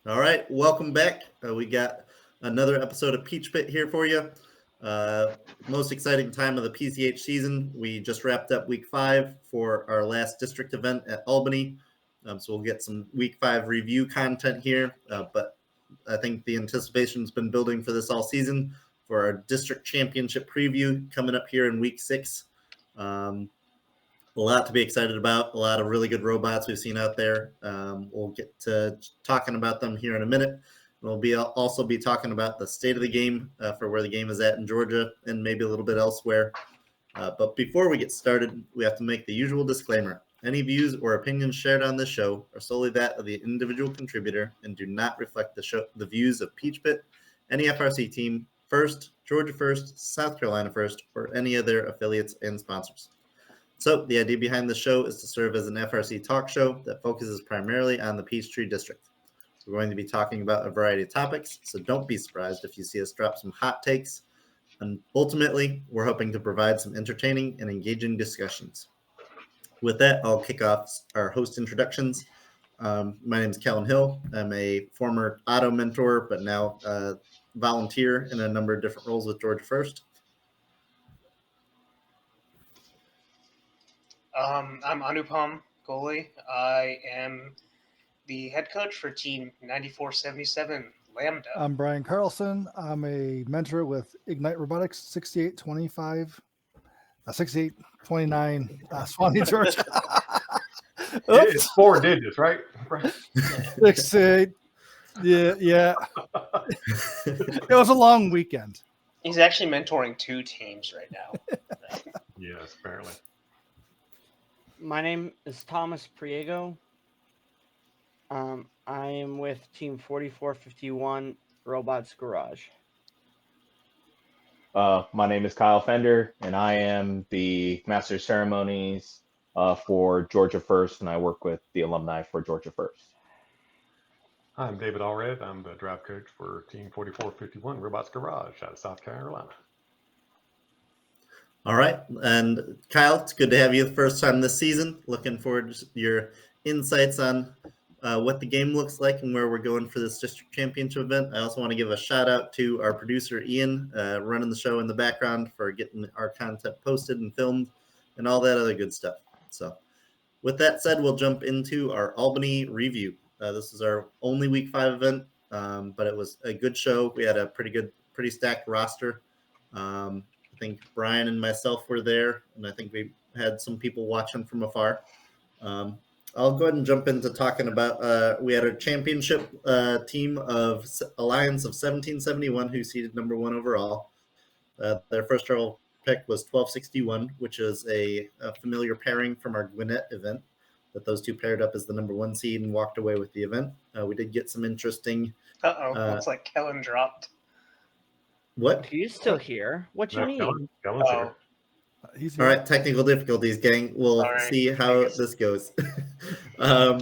All right, welcome back. We got another episode of Peach Pit here for you. Most exciting time of the PCH season. We just wrapped up week 5 for our last district event at Albany. So we'll get some week 5 review content here. But I think the anticipation's been building for this all season for our district championship preview coming up here in week 6. A lot to be excited about. A lot of really good robots we've seen out there. We'll get to talking about them here in a minute. We'll also be talking about the state of the game for where the game is at in Georgia and maybe a little bit elsewhere. But before we get started, we have to make the usual disclaimer. Any views or opinions shared on this show are solely that of the individual contributor and do not reflect the views of Peach Pit, any FRC team, First, Georgia First, South Carolina First, or any of their affiliates and sponsors. So the idea behind the show is to serve as an FRC talk show that focuses primarily on the Peachtree District. We're going to be talking about a variety of topics, so don't be surprised if you see us drop some hot takes. And ultimately, we're hoping to provide some entertaining and engaging discussions. With that, I'll kick off our host introductions. My name is Kellen Hill. I'm a former auto mentor, but now volunteer in a number of different roles with Georgia First. I'm Anupam goalie. I am the head coach for Team 9477 Lambda. I'm Brian Carlson. I'm a mentor with Ignite Robotics 6829 Swanee, Georgia. It's 4 digits, right? 68. Yeah. It was a long weekend. He's actually mentoring 2 teams right now. Yes, apparently. My name is Thomas Priego. I am with Team 4451 Robots Garage. My name is Kyle Fender, and I am the Master of Ceremonies for Georgia First, and I work with the alumni for Georgia First. I'm David Allred. I'm the draft coach for Team 4451 Robots Garage out of South Carolina. All right. And Kyle, it's good to have you the first time this season. Looking forward to your insights on what the game looks like and where we're going for this district championship event. I also want to give a shout out to our producer, Ian, running the show in the background for getting our content posted and filmed and all that other good stuff. So with that said, we'll jump into our Albany review. This is our only week 5 event, but it was a good show. We had a pretty stacked roster. I think Brian and myself were there, and I think we had some people watching from afar. I'll go ahead and jump into talking about, we had a championship team of Alliance of 1771 who seeded number 1 overall. Their first overall pick was 1261, which is a familiar pairing from our Gwinnett event, that those two paired up as the number 1 seed and walked away with the event. We did get some interesting... Looks like Kellen dropped. What? He's still here. What you mean? Kellen's here. He's All right, technical difficulties, gang. We'll see how this goes.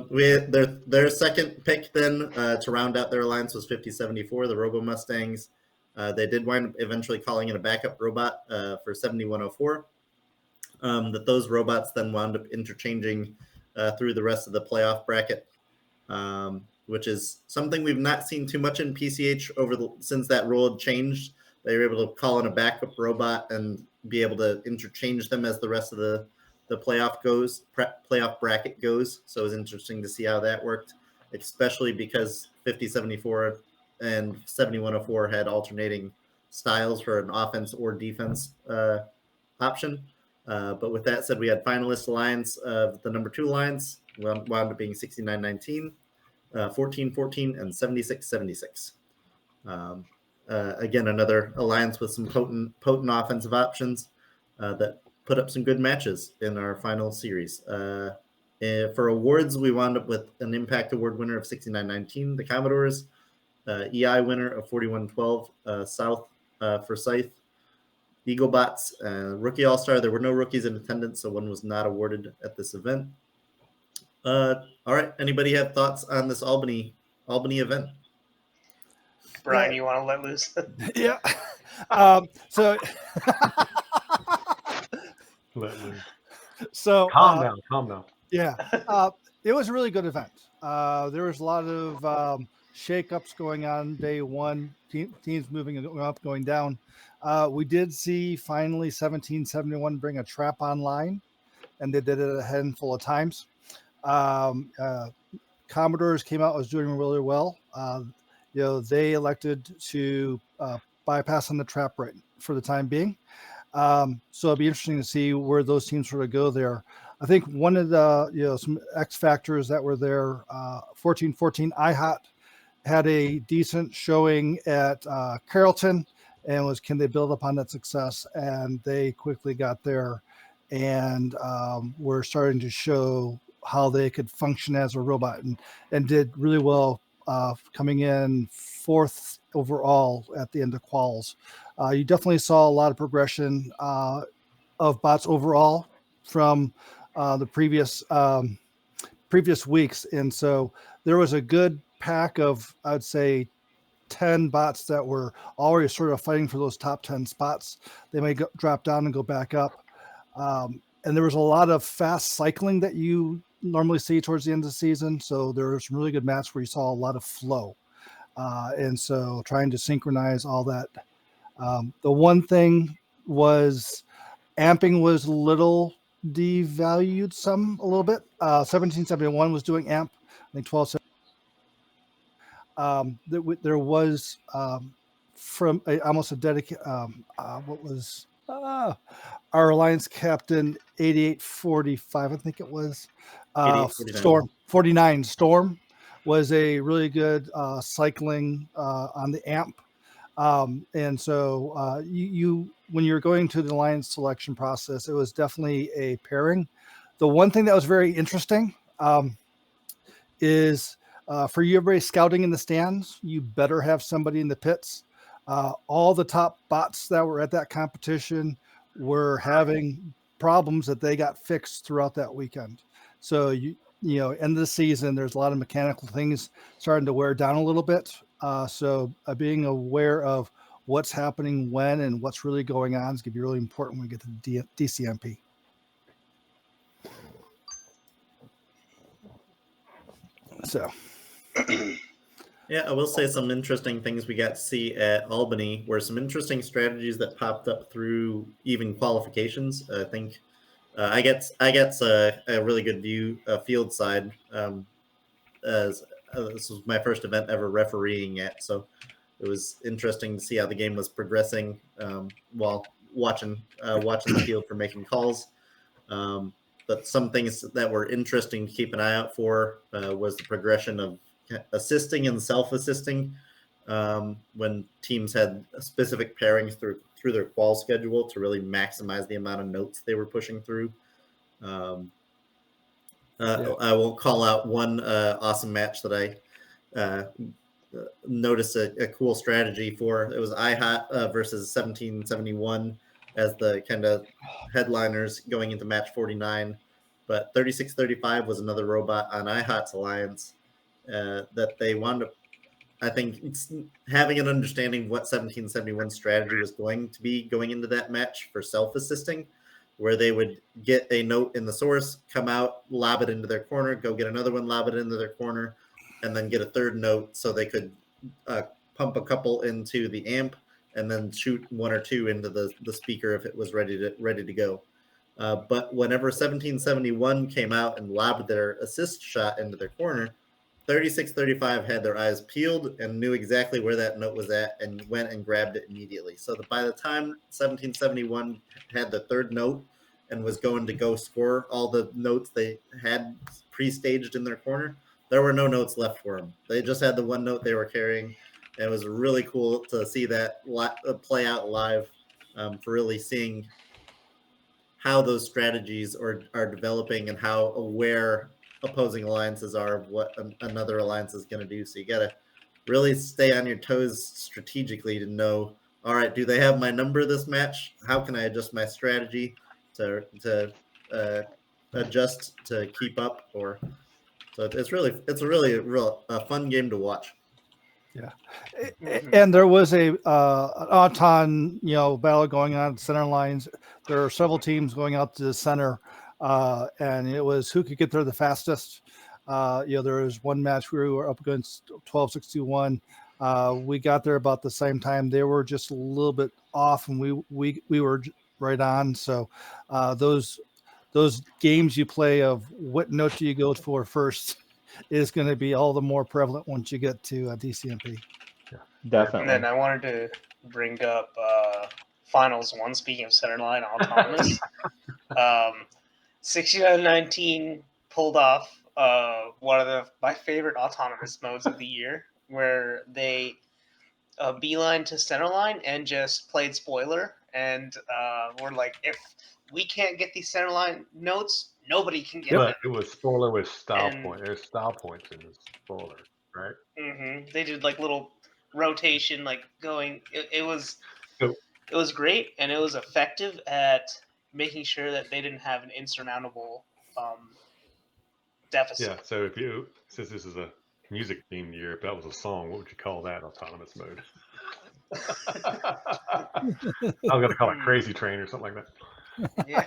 We had their second pick then to round out their alliance was 5074, the Robo Mustangs. They did wind up eventually calling in a backup robot for 7104. That those robots then wound up interchanging through the rest of the playoff bracket, which is something we've not seen too much in PCH since that rule had changed. They were able to call in a backup robot and be able to interchange them as the rest of the playoff bracket goes. So it was interesting to see how that worked, especially because 5074 and 7104 had alternating styles for an offense or defense option. But with that said, we had finalist alliance of the number 2 alliance, wound up being 6919, 1414, and 7676. Again, another alliance with some potent offensive options that put up some good matches in our final series. For awards, we wound up with an Impact Award winner of 6919, the Commodores, EI winner of 4112, South for Scythe, Eaglebots, Rookie All-Star. There were no rookies in attendance, so one was not awarded at this event. All right, anybody have thoughts on this Albany event? Brian, you want to let loose? Yeah. So Calm down. Yeah. It was a really good event. There was a lot of shakeups going on day one, teams moving and going up, going down. We did see finally 1771 bring a trap online, and they did it a handful of times. Commodores came out was doing really well. They elected to bypass on the trap right for the time being. So it'll be interesting to see where those teams sort of go there. I think one of the some X factors that were there, 1414 IHOT had a decent showing at Carrollton, and can they build upon that success? And they quickly got there, and were starting to show how they could function as a robot, and did really well, coming in 4th overall at the end of quals. You definitely saw a lot of progression of bots overall from the previous weeks, and so there was a good pack of, I'd say, 10 bots that were already sort of fighting for those top 10 spots. They may drop down and go back up. And there was a lot of fast cycling that you normally see towards the end of the season. So there were some really good maps where you saw a lot of flow. And so trying to synchronize all that. The one thing was amping was a little devalued a little bit. 1771 was doing amp, I think 12. There was from almost a dedicated, what was our alliance captain 8845, I think it was, Storm 49. Storm was a really good cycling on the amp. And so you when you're going to the alliance selection process, it was definitely a pairing. The one thing that was very interesting is for you, everybody scouting in the stands, you better have somebody in the pits. All the top bots that were at that competition were having problems that they got fixed throughout that weekend. So end of the season, there's a lot of mechanical things starting to wear down a little bit. So being aware of what's happening when and what's really going on is going to be really important when we get to the DCMP. So. Yeah, I will say some interesting things we got to see at Albany were some interesting strategies that popped up through even qualifications. I think I get a really good view field side, as this was my first event ever refereeing at, so it was interesting to see how the game was progressing while watching the field for making calls. But some things that were interesting to keep an eye out for was the progression of assisting and self-assisting when teams had specific pairings through their qual schedule to really maximize the amount of notes they were pushing through. I won't call out one awesome match that I noticed a cool strategy for. It was IHOT versus 1771 as the kind of headliners going into match 49. But 3635 was another robot on IHOT's alliance that they wound up, I think, having an understanding of what 1771's strategy was going to be going into that match for self-assisting, where they would get a note in the source, come out, lob it into their corner, go get another one, lob it into their corner, and then get a third note so they could pump a couple into the amp and then shoot one or two into the speaker if it was ready to go. But whenever 1771 came out and lobbed their assist shot into their corner, 3635 had their eyes peeled and knew exactly where that note was at and went and grabbed it immediately. So that by the time 1771 had the third note and was going to go score all the notes they had pre-staged in their corner, there were no notes left for them. They just had the one note they were carrying. And it was really cool to see that play out live, for really seeing how those strategies are developing and how aware opposing alliances are of what another alliance is going to do. So you got to really stay on your toes strategically to know, all right, do they have my number this match? How can I adjust my strategy to adjust to keep up? So it's a fun game to watch. Yeah, and there was an Auton, battle going on at the center lines. There are several teams going out to the center, and it was who could get there the fastest. There was one match we were up against 12-61. We got there about the same time. They were just a little bit off, and we were right on. So those games you play of what note do you go for first is going to be all the more prevalent once you get to DCMP. Definitely. And then I wanted to bring up Finals 1, speaking of centerline autonomous. 69-19 pulled off one of my favorite autonomous modes of the year, where they beeline to centerline and just played spoiler. And we're like, if we can't get these centerline notes, nobody can get them. But it was spoiler with style And- point. There's style points in the spoiler, right? They did like little rotation, like going. It was great, and it was effective at making sure that they didn't have an insurmountable deficit. Yeah. So since this is a music themed year, if that was a song, what would you call that autonomous mode? I was gonna call it Crazy Train or something like that. Yeah.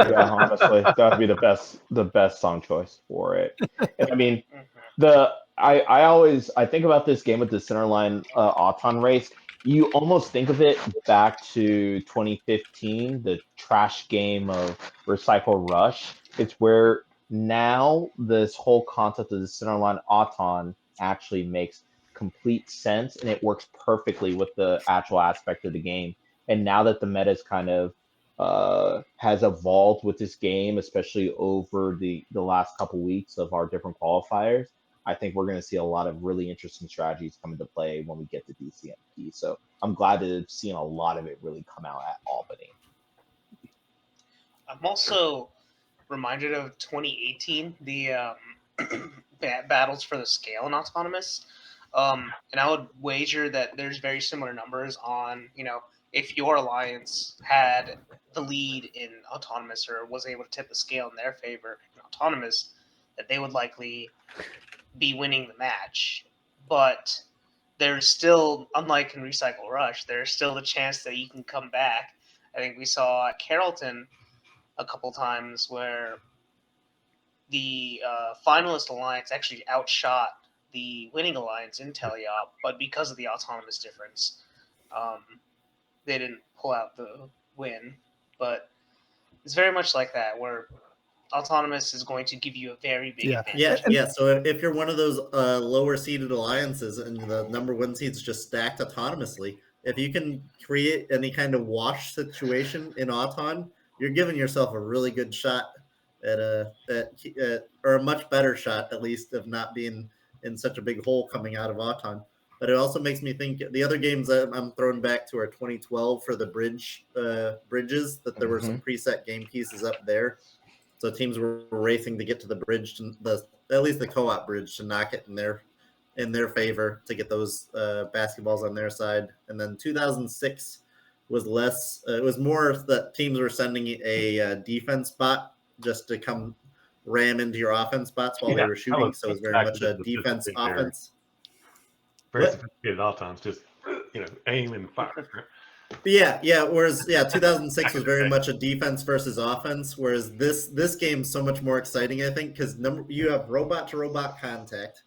Yeah, honestly, that would be the best song choice for it. And I mean, I think about this game with the centerline Auton race. You almost think of it back to 2015, the trash game of Recycle Rush. It's where now this whole concept of the centerline Auton actually makes complete sense, and it works perfectly with the actual aspect of the game. And now that the meta is kind of has evolved with this game, especially over the last couple weeks of our different qualifiers, I think we're going to see a lot of really interesting strategies come into play when we get to DCMP. So I'm glad to have seen a lot of it really come out at Albany. I'm also reminded of 2018, the battles for the scale in autonomous. And I would wager that there's very similar numbers on, if your alliance had the lead in autonomous or was able to tip the scale in their favor in autonomous, that they would likely be winning the match. But there's still, unlike in Recycle Rush, there's still the chance that you can come back. I think we saw at Carrollton a couple times where the finalist alliance actually outshot the winning alliance in teleop, but because of the autonomous difference, they didn't pull out the win. But it's very much like that, where autonomous is going to give you a very big advantage. Yeah. So if you're one of those lower seeded alliances and the number one seed's just stacked autonomously, if you can create any kind of wash situation in Auton, you're giving yourself a really good shot or a much better shot, at least, of not being in such a big hole coming out of Auton. But it also makes me think the other games that I'm throwing back to are 2012 for the bridges, that there were some preset game pieces up there. So teams were racing to get to the bridge, at least the co-op bridge, to knock it in their favor to get those basketballs on their side. And then 2006 was less. It was more that teams were sending a defense bot just to come ram into your offense spots while they were shooting. So it was very much a defense offense. Very sophisticated Autons, just aim and fire. Yeah. Whereas 2006 was very much a defense versus offense. Whereas this game's so much more exciting, I think, because you have robot to robot contact,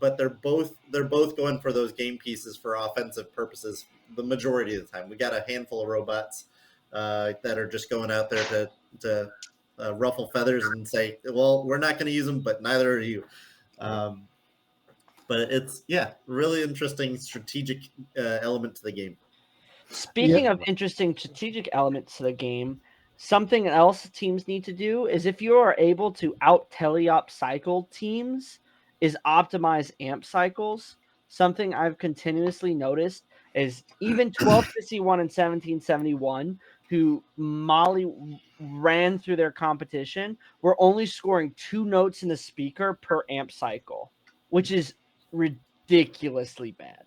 but they're both going for those game pieces for offensive purposes the majority of the time. We got a handful of robots that are just going out there to ruffle feathers and say, well, we're not going to use them, but neither are you. But it's really interesting strategic element to the game. Speaking of interesting strategic elements to the game, something else teams need to do is, if you are able to out teleop cycle teams, is optimize amp cycles. Something I've continuously noticed is even 1261 and 1771, who Molly ran through their competition, were only scoring 2 notes in the speaker per amp cycle, which is ridiculously bad.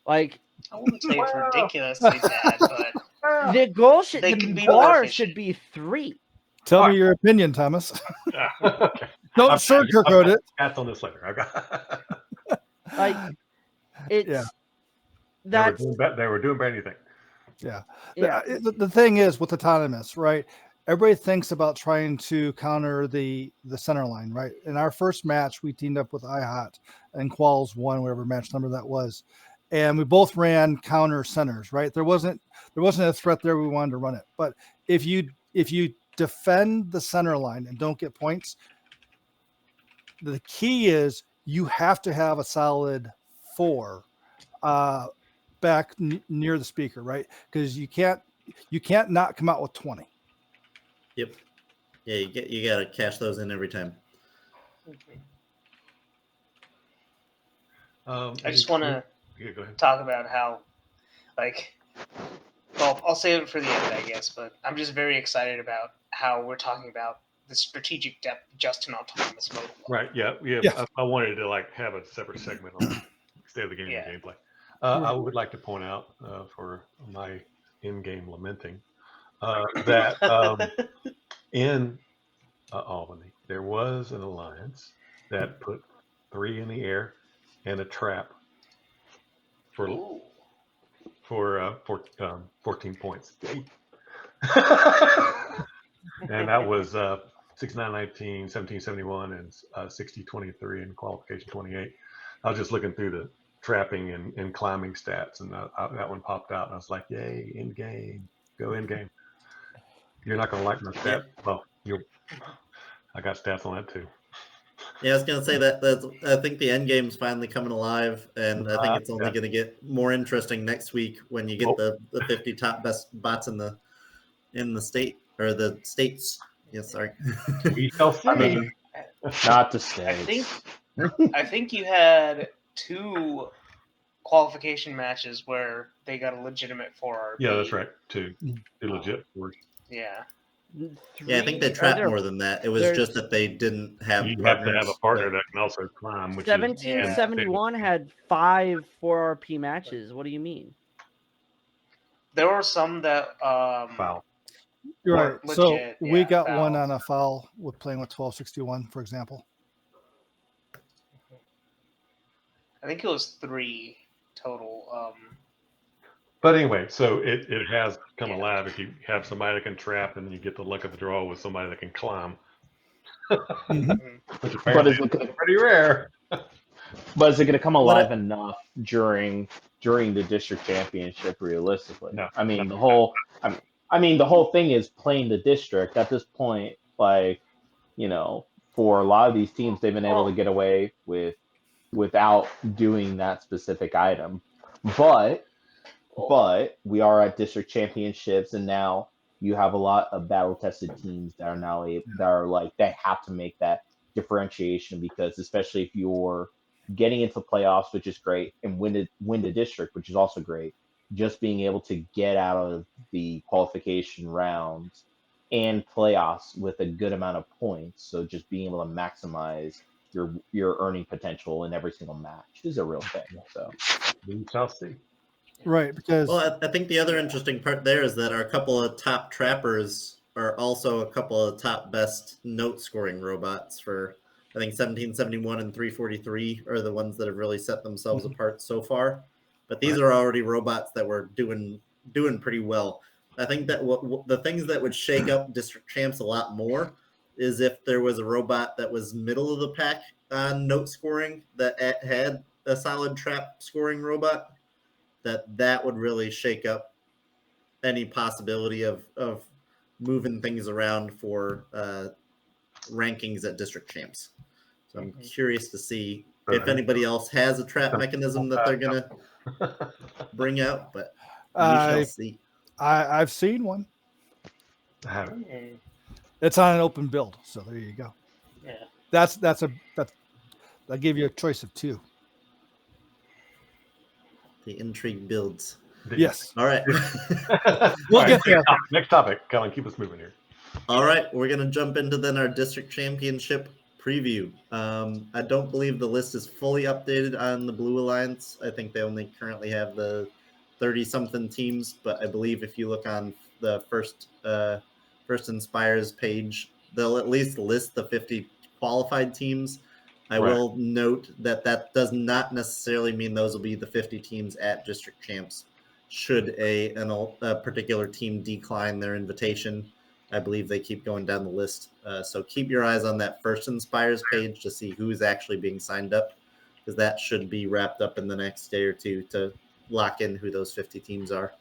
Like, I wouldn't say it's ridiculously bad, but the goal they can the be more bar efficient. should be 3. Tell me your opinion, Thomas. Okay. Don't I've sugarcoat it. That's on this later. Like, it's that's They were doing better than anything. Yeah. The thing is with autonomous, right? everybody thinks about trying to counter the center line, right? In our first match, we teamed up with IHOT and Qualls won whatever match number that was, and we both ran counter centers, right? There wasn't a threat there. We wanted to run it, but if you defend the center line and don't get points, the key is you have to have a solid 4 back near the speaker, right? Because you can't not come out with 20. Yep. Yeah, you got to cash those in every time. I just want to go ahead. talk about how, well, I'll save it for the end, I guess, but I'm just very excited about how we're talking about the strategic depth just in autonomous mode. Right. Yeah. I wanted to have a separate segment on state of the game and gameplay. I would like to point out for my in-game lamenting that in Albany there was an alliance that put 3 in the air and a trap for 14 points. And that was 69-19, 17-71, and 60-23 in qualification 28. I was just looking through the trapping and climbing stats, and that one popped out, and I was like, "Yay! In game, go in game." You're not gonna like my stats. Well, I got stats on that too. Yeah, I was gonna say that I think the end game's finally coming alive, and I think it's only gonna get more interesting next week when you get the 50 top best bots in the state or the states. Yes, sorry. We shall see. I mean, not the states. I think you had 2 qualification matches where they got a legitimate 4RP. Yeah, that's right. 2 legit 4. Yeah. Yeah, I think they trapped more than that. It was just that they didn't have. You have to have a partner that can also climb. Which 1771 had 5 4RP matches. What do you mean? There were some that foul. You're right. Legit, So we got foul. one on a foul with playing with 1261, for example. I think it was 3 total. But anyway, so it has come alive if you have somebody that can trap and you get the luck of the draw with somebody that can climb. Which But is pretty rare. But is it going to come alive enough during the district championship? Realistically, No. I mean the whole thing is playing the district at this point. For a lot of these teams, they've been able to get away without doing that specific item. But we are at district championships, and now you have a lot of battle tested teams that are now that have to make that differentiation, because especially if you're getting into playoffs, which is great, and win the district, which is also great, just being able to get out of the qualification rounds and playoffs with a good amount of points. So just being able to maximize your earning potential in every single match is a real thing. So we shall see. Right, because I think the other interesting part there is that our couple of top trappers are also a couple of top best note scoring robots for, I think 1771 and 343 are the ones that have really set themselves apart so far. But these are already robots that were doing pretty well. I think that the things that would shake up district champs a lot more is if there was a robot that was middle of the pack on note scoring that had a solid trap scoring robot. That would really shake up any possibility of moving things around for rankings at district champs. So I'm curious to see if anybody else has a trap mechanism that they're going to bring out, but we shall see. I've seen one. I haven't. It's on an open build, so there you go. Yeah. That's I gave you a choice of 2. The intrigue builds. Yes. All right. We'll get there. Next topic. Kellen, keep us moving here. All right. We're going to jump into then our district championship preview. I don't believe the list is fully updated on the Blue Alliance. I think they only currently have the 30-something teams, but I believe if you look on the First Inspires page, they'll at least list the 50 qualified teams. I will note that does not necessarily mean those will be the 50 teams at district champs. Should a particular team decline their invitation, I believe they keep going down the list. So keep your eyes on that First Inspires page to see who's actually being signed up, because that should be wrapped up in the next day or two to lock in who those 50 teams are.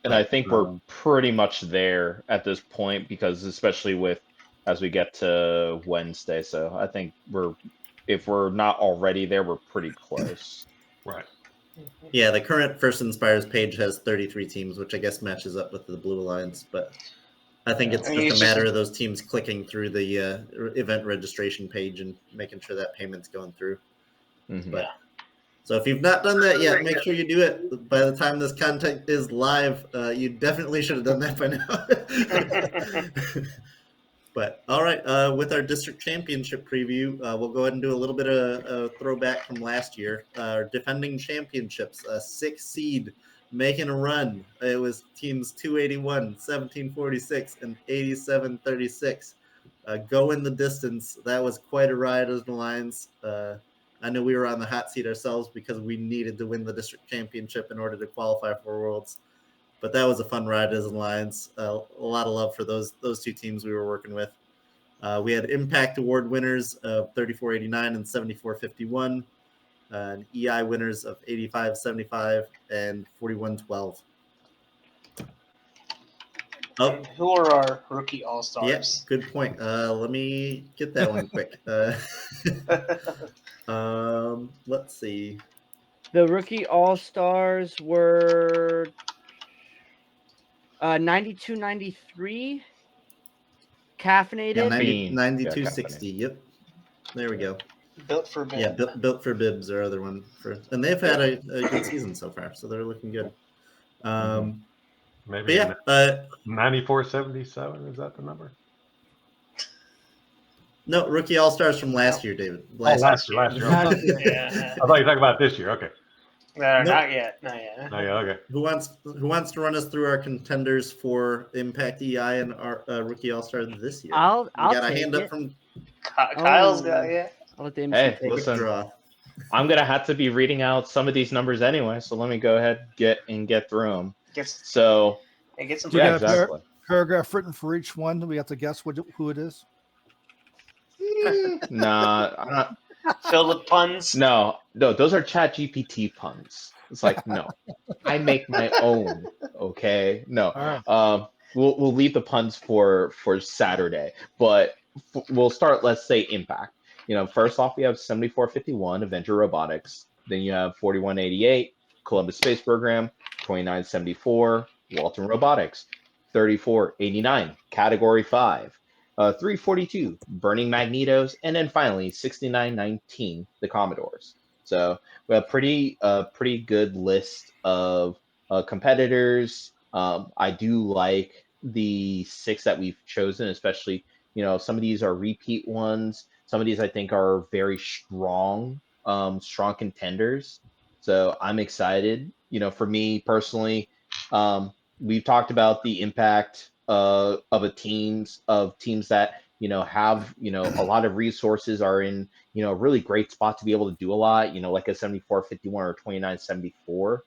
And I think we're pretty much there at this point, because especially with as we get to Wednesday. So I think if we're not already there, we're pretty close. Right. Yeah, the current First Inspires page has 33 teams, which I guess matches up with the Blue Alliance, but I think it's just a matter of those teams clicking through the event registration page and making sure that payment's going through. Mm-hmm. But so if you've not done that yet, make sure you do it. By the time this content is live, you definitely should have done that by now. But all right, with our district championship preview, we'll go ahead and do a little bit of a throwback from last year. Our defending championships, a 6 seed making a run. It was teams 281, 1746, and 8736. Going the distance. That was quite a ride as an alliance. I know we were on the hot seat ourselves because we needed to win the district championship in order to qualify for Worlds. But that was a fun ride as an alliance. A lot of love for those two teams we were working with. We had Impact Award winners of 3489 and 7451. And EI winners of 8575 and 4112. Oh, who are our rookie all-stars? Yes, good point. Let me get that one quick. Let's see. The rookie all-stars were 92-93. Caffeinated. Yeah, 92-60. Yep. There we go. Built for Bibs. Yeah, built for Bibs, our other one. And they've had a good season so far, so they're looking good. Maybe 94-77, is that the number? No, rookie all-stars from last year, David. Last year. Yeah. I thought you were talking about this year. Okay. No, not yet. Okay. Who wants to run us through our contenders for Impact EI and our rookie all-star this year? I'll got a take hand it. up from Kyle's got I'll let the MC Hey, take listen. draw. I'm gonna have to be reading out some of these numbers anyway, so let me go ahead get through them. Get some Yeah, exactly. Paragraph written for each one. We have to guess who it is. Nah, I'm not. filled with puns. No, those are ChatGPT puns. It's like, no, I make my own. Okay, no. All right. We'll leave the puns for Saturday, but we'll start. Let's say Impact. First off, we have 7451 Avenger Robotics. Then you have 4188 Columbus Space Program, 2974 Walton Robotics, 3489 Category 5. 342 Burning Magnetos, and then finally 6919 the Commodores. So we have pretty good list of competitors. I do like the 6 that we've chosen, especially some of these are repeat ones. Some of these I think are very strong contenders. So I'm excited. For me personally, we've talked about the impact of teams that have a lot of resources, are in a really great spot to be able to do a lot, like a 7451 or 2974.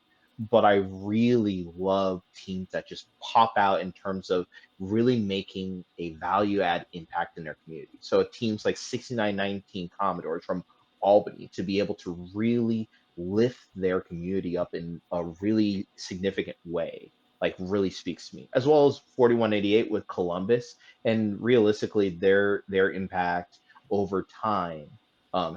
But I really love teams that just pop out in terms of really making a value add impact in their community. So teams like 6919 Commodores from Albany, to be able to really lift their community up in a really significant way, like really speaks to me, as well as 4188 with Columbus. And realistically, their impact over time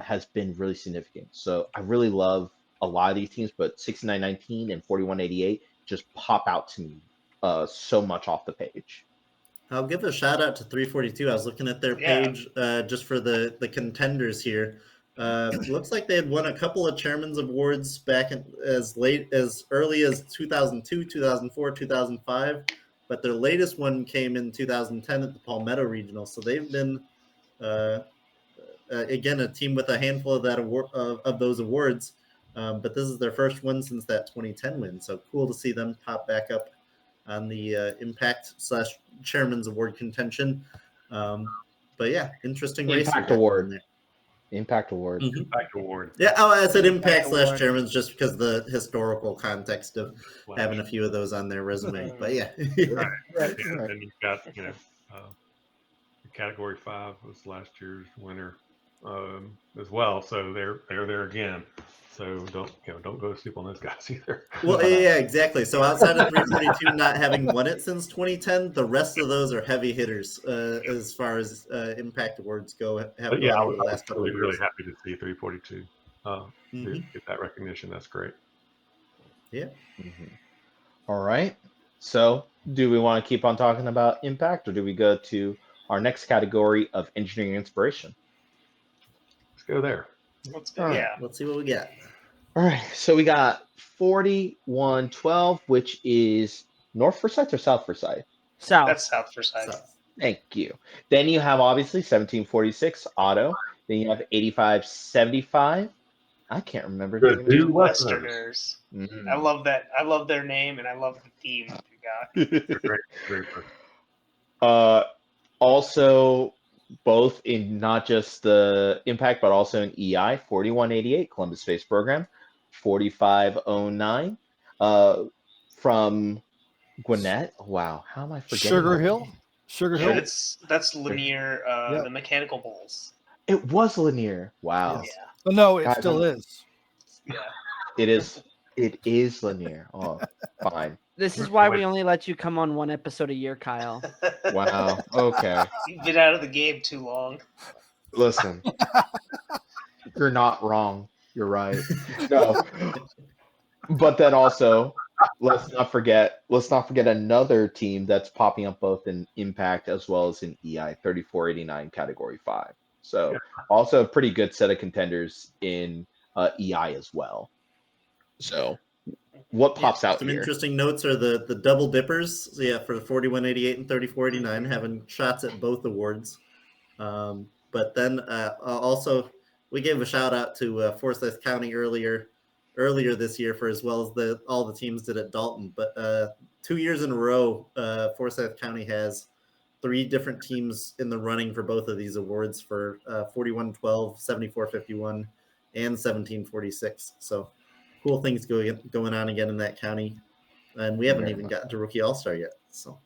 has been really significant. So I really love a lot of these teams, but 6919 and 4188 just pop out to me so much off the page. I'll give a shout out to 342. I was looking at their page just for the contenders here. Looks like they had won a couple of chairman's awards back as early as 2002, 2004, 2005, but their latest one came in 2010 at the Palmetto Regional. So they've been again a team with a handful of that award of those awards, but this is their first one since that 2010 win. So cool to see them pop back up on the Impact/Chairman's Award contention. But yeah, interesting race. Impact Award. Impact Award. Mm-hmm. Impact Award. Yeah, I said Impact/Chairman's just because of the historical context of having a few of those on their resume. But yeah. Right. And you've got, Category 5 was last year's winner as well, so they're there again. So don't go to sleep on those guys either. Well, yeah, exactly. So outside of 342 not having won it since 2010, the rest of those are heavy hitters as far as Impact Awards go. Have Yeah, I gone was over the last couple of years. really happy to see 342 get that recognition. That's great. Yeah. Mm-hmm. All right. So, do we want to keep on talking about Impact, or do we go to our next category of engineering inspiration? Let's go there. Let's go. All right. Yeah. Let's see what we got. All right. So we got 4112, which is North Forsyth or South Forsyth? South. That's South Forsyth. So, Thank you. Then you have obviously 1746 Auto. Then you have 8575. I can't remember the Good. name of Due it. Westerners. Mhm. I love that. I love their name and I love the theme that we got. They're great. Great person. Also, both in not just the Impact, but also in EI, 4188 Columbus Space Program, 4509 from Gwinnett. Wow, how am I forgetting? Sugar that Hill. name? Sugar Yeah, Hill. that's Lanier, Yep. the mechanical bulls. It was Lanier. Wow. Yes. Oh, no, it Guys, still is. Yeah. It is. It is Lanier. Oh, fine. This is why we only let you come on one episode a year, Kyle. Wow. Okay. You've been out of the game too long. Listen, you're not wrong. You're right. No, but then also, let's not forget another team that's popping up both in Impact as well as in EI 3489 Category 5. So also a pretty good set of contenders in EI as well. So what pops out some here? interesting notes are the double dippers. So yeah, for the 4188 and 3489, having shots at both awards. But then also we gave a shout out to Forsyth County earlier this year for as well as all the teams did at Dalton. But 2 years in a row, Forsyth County has 3 different teams in the running for both of these awards for 4112, 7451, and 1746. So cool things going on again in that county. And we haven't even gotten to Rookie All-Star yet. So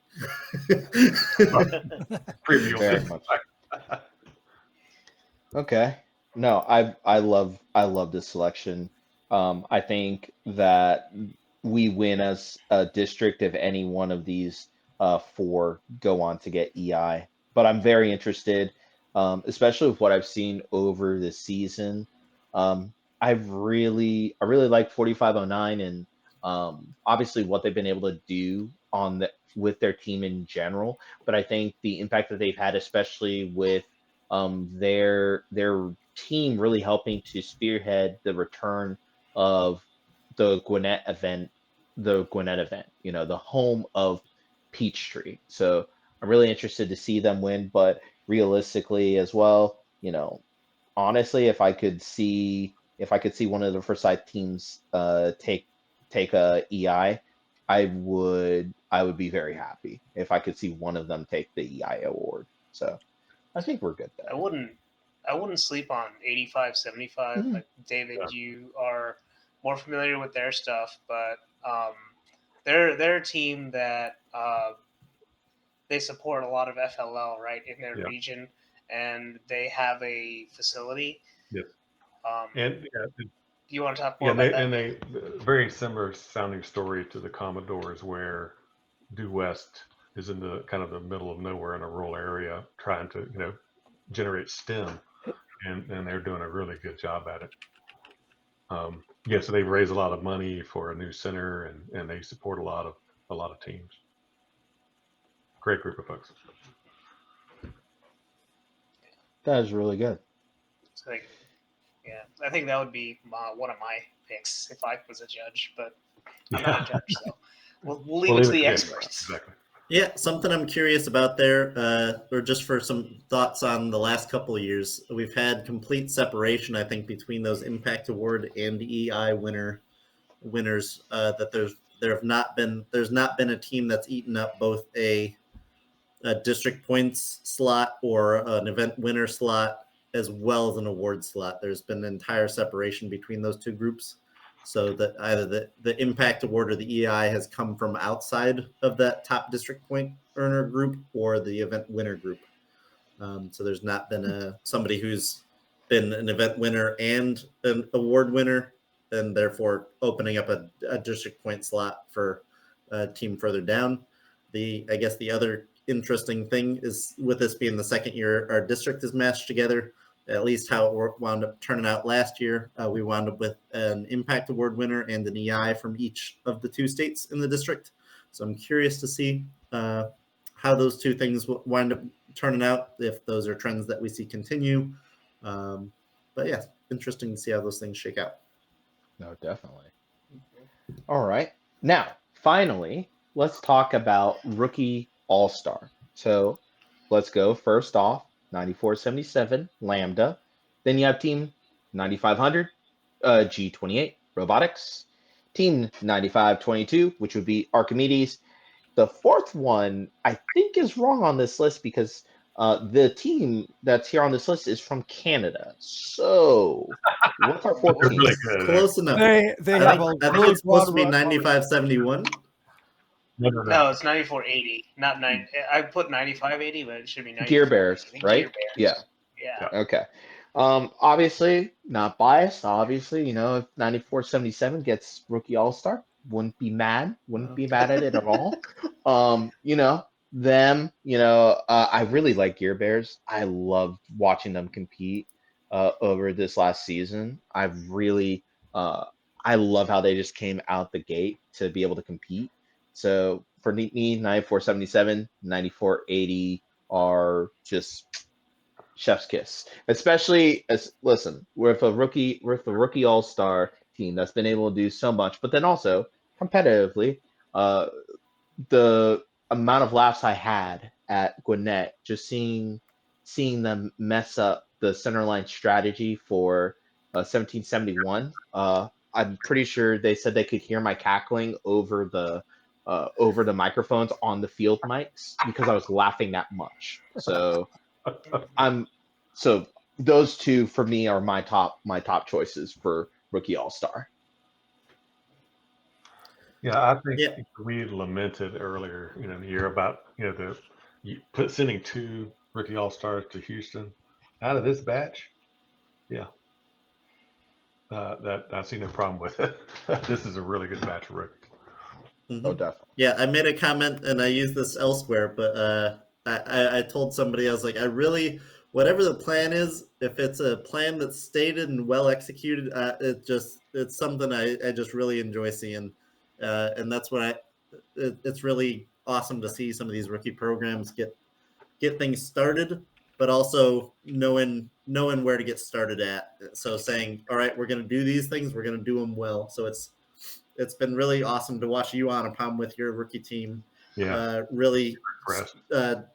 Preview. Very much. Okay. No, I love this selection. I think that we win as a district if any one of these 4 go on to get EI. But I'm very interested, especially with what I've seen over the season. I really like 4509 and obviously what they've been able to do with their team in general. But I think the impact that they've had, especially with their team really helping to spearhead the return of the Gwinnett event, the home of Peachtree. So I'm really interested to see them win, but realistically as well, honestly, if I could see one of the Forsyth teams take a EI, I would be very happy if I could see one of them take the EI award. So I think we're good there. I wouldn't sleep on 85, 75. Mhm. Like David, you are more familiar with their stuff, but they're a team that they support a lot of FLL right in their region, and they have a facility. Yes. And you want to talk more about that? And they very similar sounding story to the Commodores, where Due West is in the kind of the middle of nowhere in a rural area, trying to generate STEM, and they're doing a really good job at it. So they've raised a lot of money for a new center, and they support a lot of teams. Great group of folks. That is really good. So, I think that would be one of my picks if I was a judge, but I'm not a judge, so we'll leave it to the experts. Exactly. Yeah, something I'm curious about there, or just for some thoughts on the last couple of years, we've had complete separation, I think, between those Impact Award and EI winners. That there's not been a team that's eaten up both a district points slot or an event winner slot as well as an award slot. There's been an entire separation between those two groups. so that either the impact award or the EI has come from outside of that top district point earner group or the event winner group. So there's not been somebody who's been an event winner and an award winner, and therefore opening up a district point slot for a team further down. I guess the other interesting thing is, with this being the second year our district is matched together, at least how it wound up turning out last year, we wound up with an impact award winner and an EI from each of the two states in the district. So I'm curious to see how those two things wind up turning out, if those are trends that we see continue. But yeah, interesting to see how those things shake out. No, definitely. All right. Now, finally, let's talk about Rookie All-Star. So let's go first off, 9477 Lambda. Then you have Team 9500, G28 Robotics. Team 9522, which would be Archimedes. The fourth one, I think, is wrong on this list because the team that's here on this list is from Canada. So, what's our fourth They're team? really good. Close enough. They I have think, a I think really it's supposed to be broad 9571. No, it's 9480, not 9. I put 9580, but it should be 9480. Gear Bears, right? Gear Bears. Yeah. Yeah. Okay. Obviously, not biased. Obviously, you know, if 9477 gets Rookie All-Star, wouldn't be mad. Wouldn't be mad at it at all. You know, I really like Gear Bears. I loved watching them compete over this last season. I love how they just came out the gate to be able to compete. So for me, 9477, 9480 are just chef's kiss, especially as listen with a rookie all-star team that's been able to do so much, but then also competitively, the amount of laughs I had at Gwinnett just seeing them mess up the centerline strategy for 1771. I'm pretty sure they said they could hear my cackling over the microphones on the field mics because I was laughing that much. So so those two for me are my top choices for Rookie All-Star. Yeah, I think Yeah. we lamented earlier, in the year about sending 2 Rookie All-Stars to Houston out of this batch. Yeah, that I see no problem with it. This is a really good batch of rookies. Mm-hmm. Oh, definitely. Yeah, I made a comment and I used this elsewhere, but I told somebody, I was like, whatever the plan is, if it's a plan that's stated and well executed, it's something I just really enjoy seeing, and that's what it's really awesome to see some of these rookie programs get things started, but also knowing where to get started at. So saying, all right, we're going to do these things, we're going to do them well. So it's been really awesome to watch you, Anupam, with your rookie team. Yeah, really impressed.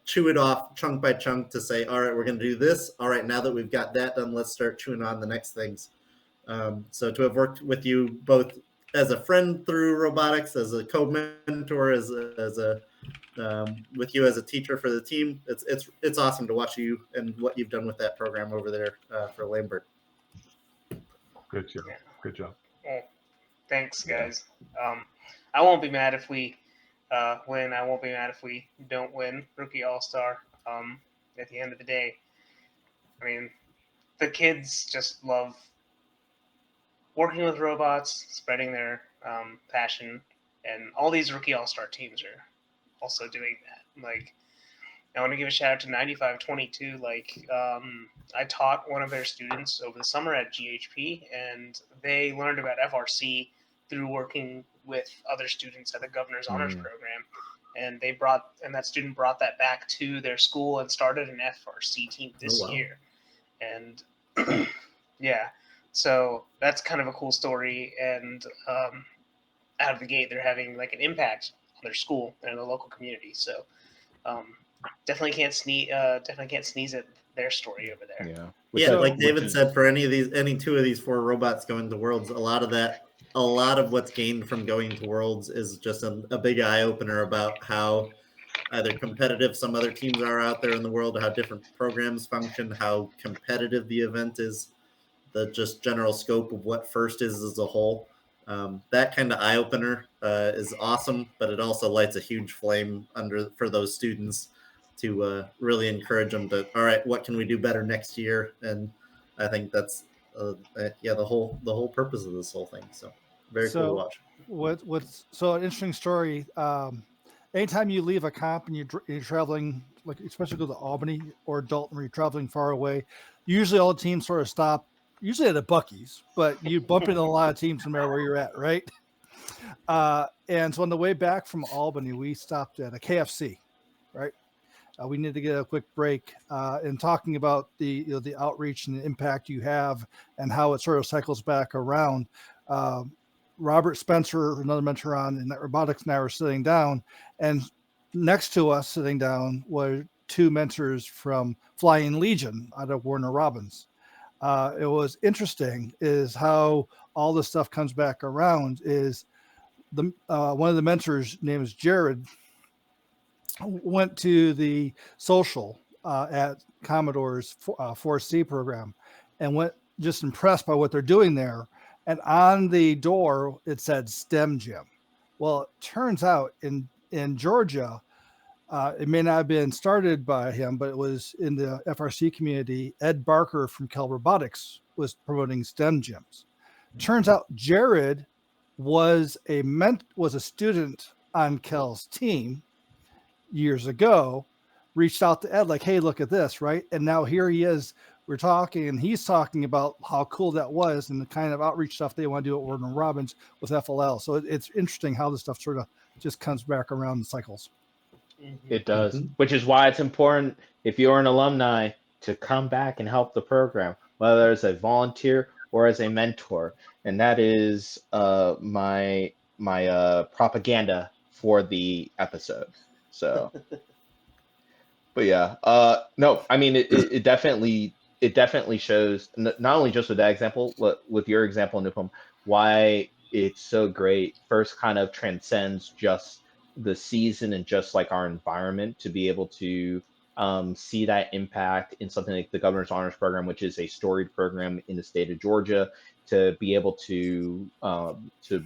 chew it off chunk by chunk to say, all right, we're going to do this. All right, now that we've got that done, let's start chewing on the next things. So to have worked with you both as a friend through robotics, as a co-mentor, as a with you as a teacher for the team, it's awesome to watch you and what you've done with that program over there for Lambert. Good job. Good job. Well, thanks, guys. I won't be mad if we win. I won't be mad if we don't win Rookie All-Star. At the end of the day, I mean, the kids just love working with robots, spreading their passion, and all these Rookie All-Star teams are also doing that. Like, I want to give a shout out to 9522. Like, I taught one of their students over the summer at GHP, and they learned about FRC through working with other students at the Governor's Honors Program. And that student brought that back to their school and started an FRC team this year. And yeah, so that's kind of a cool story. And out of the gate, they're having like an impact on their school and the local community. So definitely can't sneeze at their story over there. Yeah. Yeah, like David said, for any two of these 4 robots going to Worlds, a lot of what's gained from going to Worlds is just a big eye opener about how either competitive some other teams are out there in the world, how different programs function, how competitive the event is, the just general scope of what FIRST is as a whole. That kind of eye opener is awesome, but it also lights a huge flame for those students to really encourage them to, all right, what can we do better next year? And I think that's the whole purpose of this whole thing. So very cool to watch. What's an interesting story. Anytime you leave a comp and you're traveling, like especially go to Albany or Dalton, where you're traveling far away, usually all the teams sort of stop, usually at a Buc-ee's, but you bump into a lot of teams no matter where you're at, right? And so on the way back from Albany, we stopped at a KFC, right? We need to get a quick break and talking about the outreach and the impact you have and how it sort of cycles back around. Robert Spencer, another mentor on in robotics, and I were sitting down, and next to us sitting down were two mentors from Flying Legion out of Warner Robins. It was interesting is how all this stuff comes back around. Is the one of the mentors, name is Jared, went to the social at Commodore's 4C program and went just impressed by what they're doing there. And on the door, it said STEM Gym. Well, it turns out in Georgia, it may not have been started by him, but it was in the FRC community. Ed Barker from Cal Robotics was promoting STEM gyms. Turns out Jared was a student on Cal's team years ago, reached out to Ed like, hey, look at this, right? And now here he is. We're talking, and he's talking about how cool that was and the kind of outreach stuff they want to do at Warner Robins with FLL. So it's interesting how this stuff sort of just comes back around in cycles. It does, which is why it's important if you're an alumni to come back and help the program, whether as a volunteer or as a mentor. And that is my propaganda for the episode. So, but yeah, no, I mean, it definitely shows, not only just with that example, but with your example, Anupam, why it's so great. First, kind of transcends just the season and just like our environment to be able to see that impact in something like the Governor's Honors Program, which is a storied program in the state of Georgia, to be able to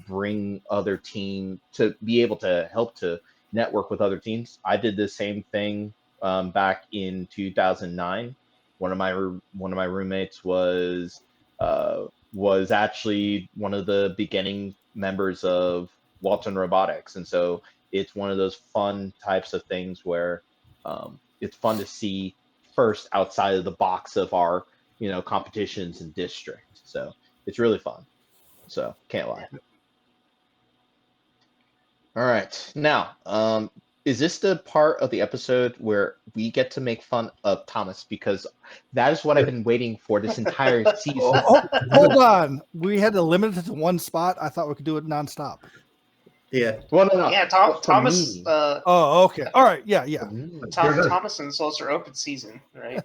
bring other team, to be able to help to network with other teams. I did the same thing back in 2009. One of my roommates was actually one of the beginning members of Walton Robotics, and so it's one of those fun types of things where it's fun to see first outside of the box of our competitions and district. So it's really fun. So can't lie. All right, now is this the part of the episode where we get to make fun of Thomas? Because that is what I've been waiting for this entire season. Hold on. We had to limit it to one spot. I thought we could do it nonstop. Yeah. Well, no. Yeah, Thomas. Oh, okay. All right. Yeah. Thomas and Souls are open season, right?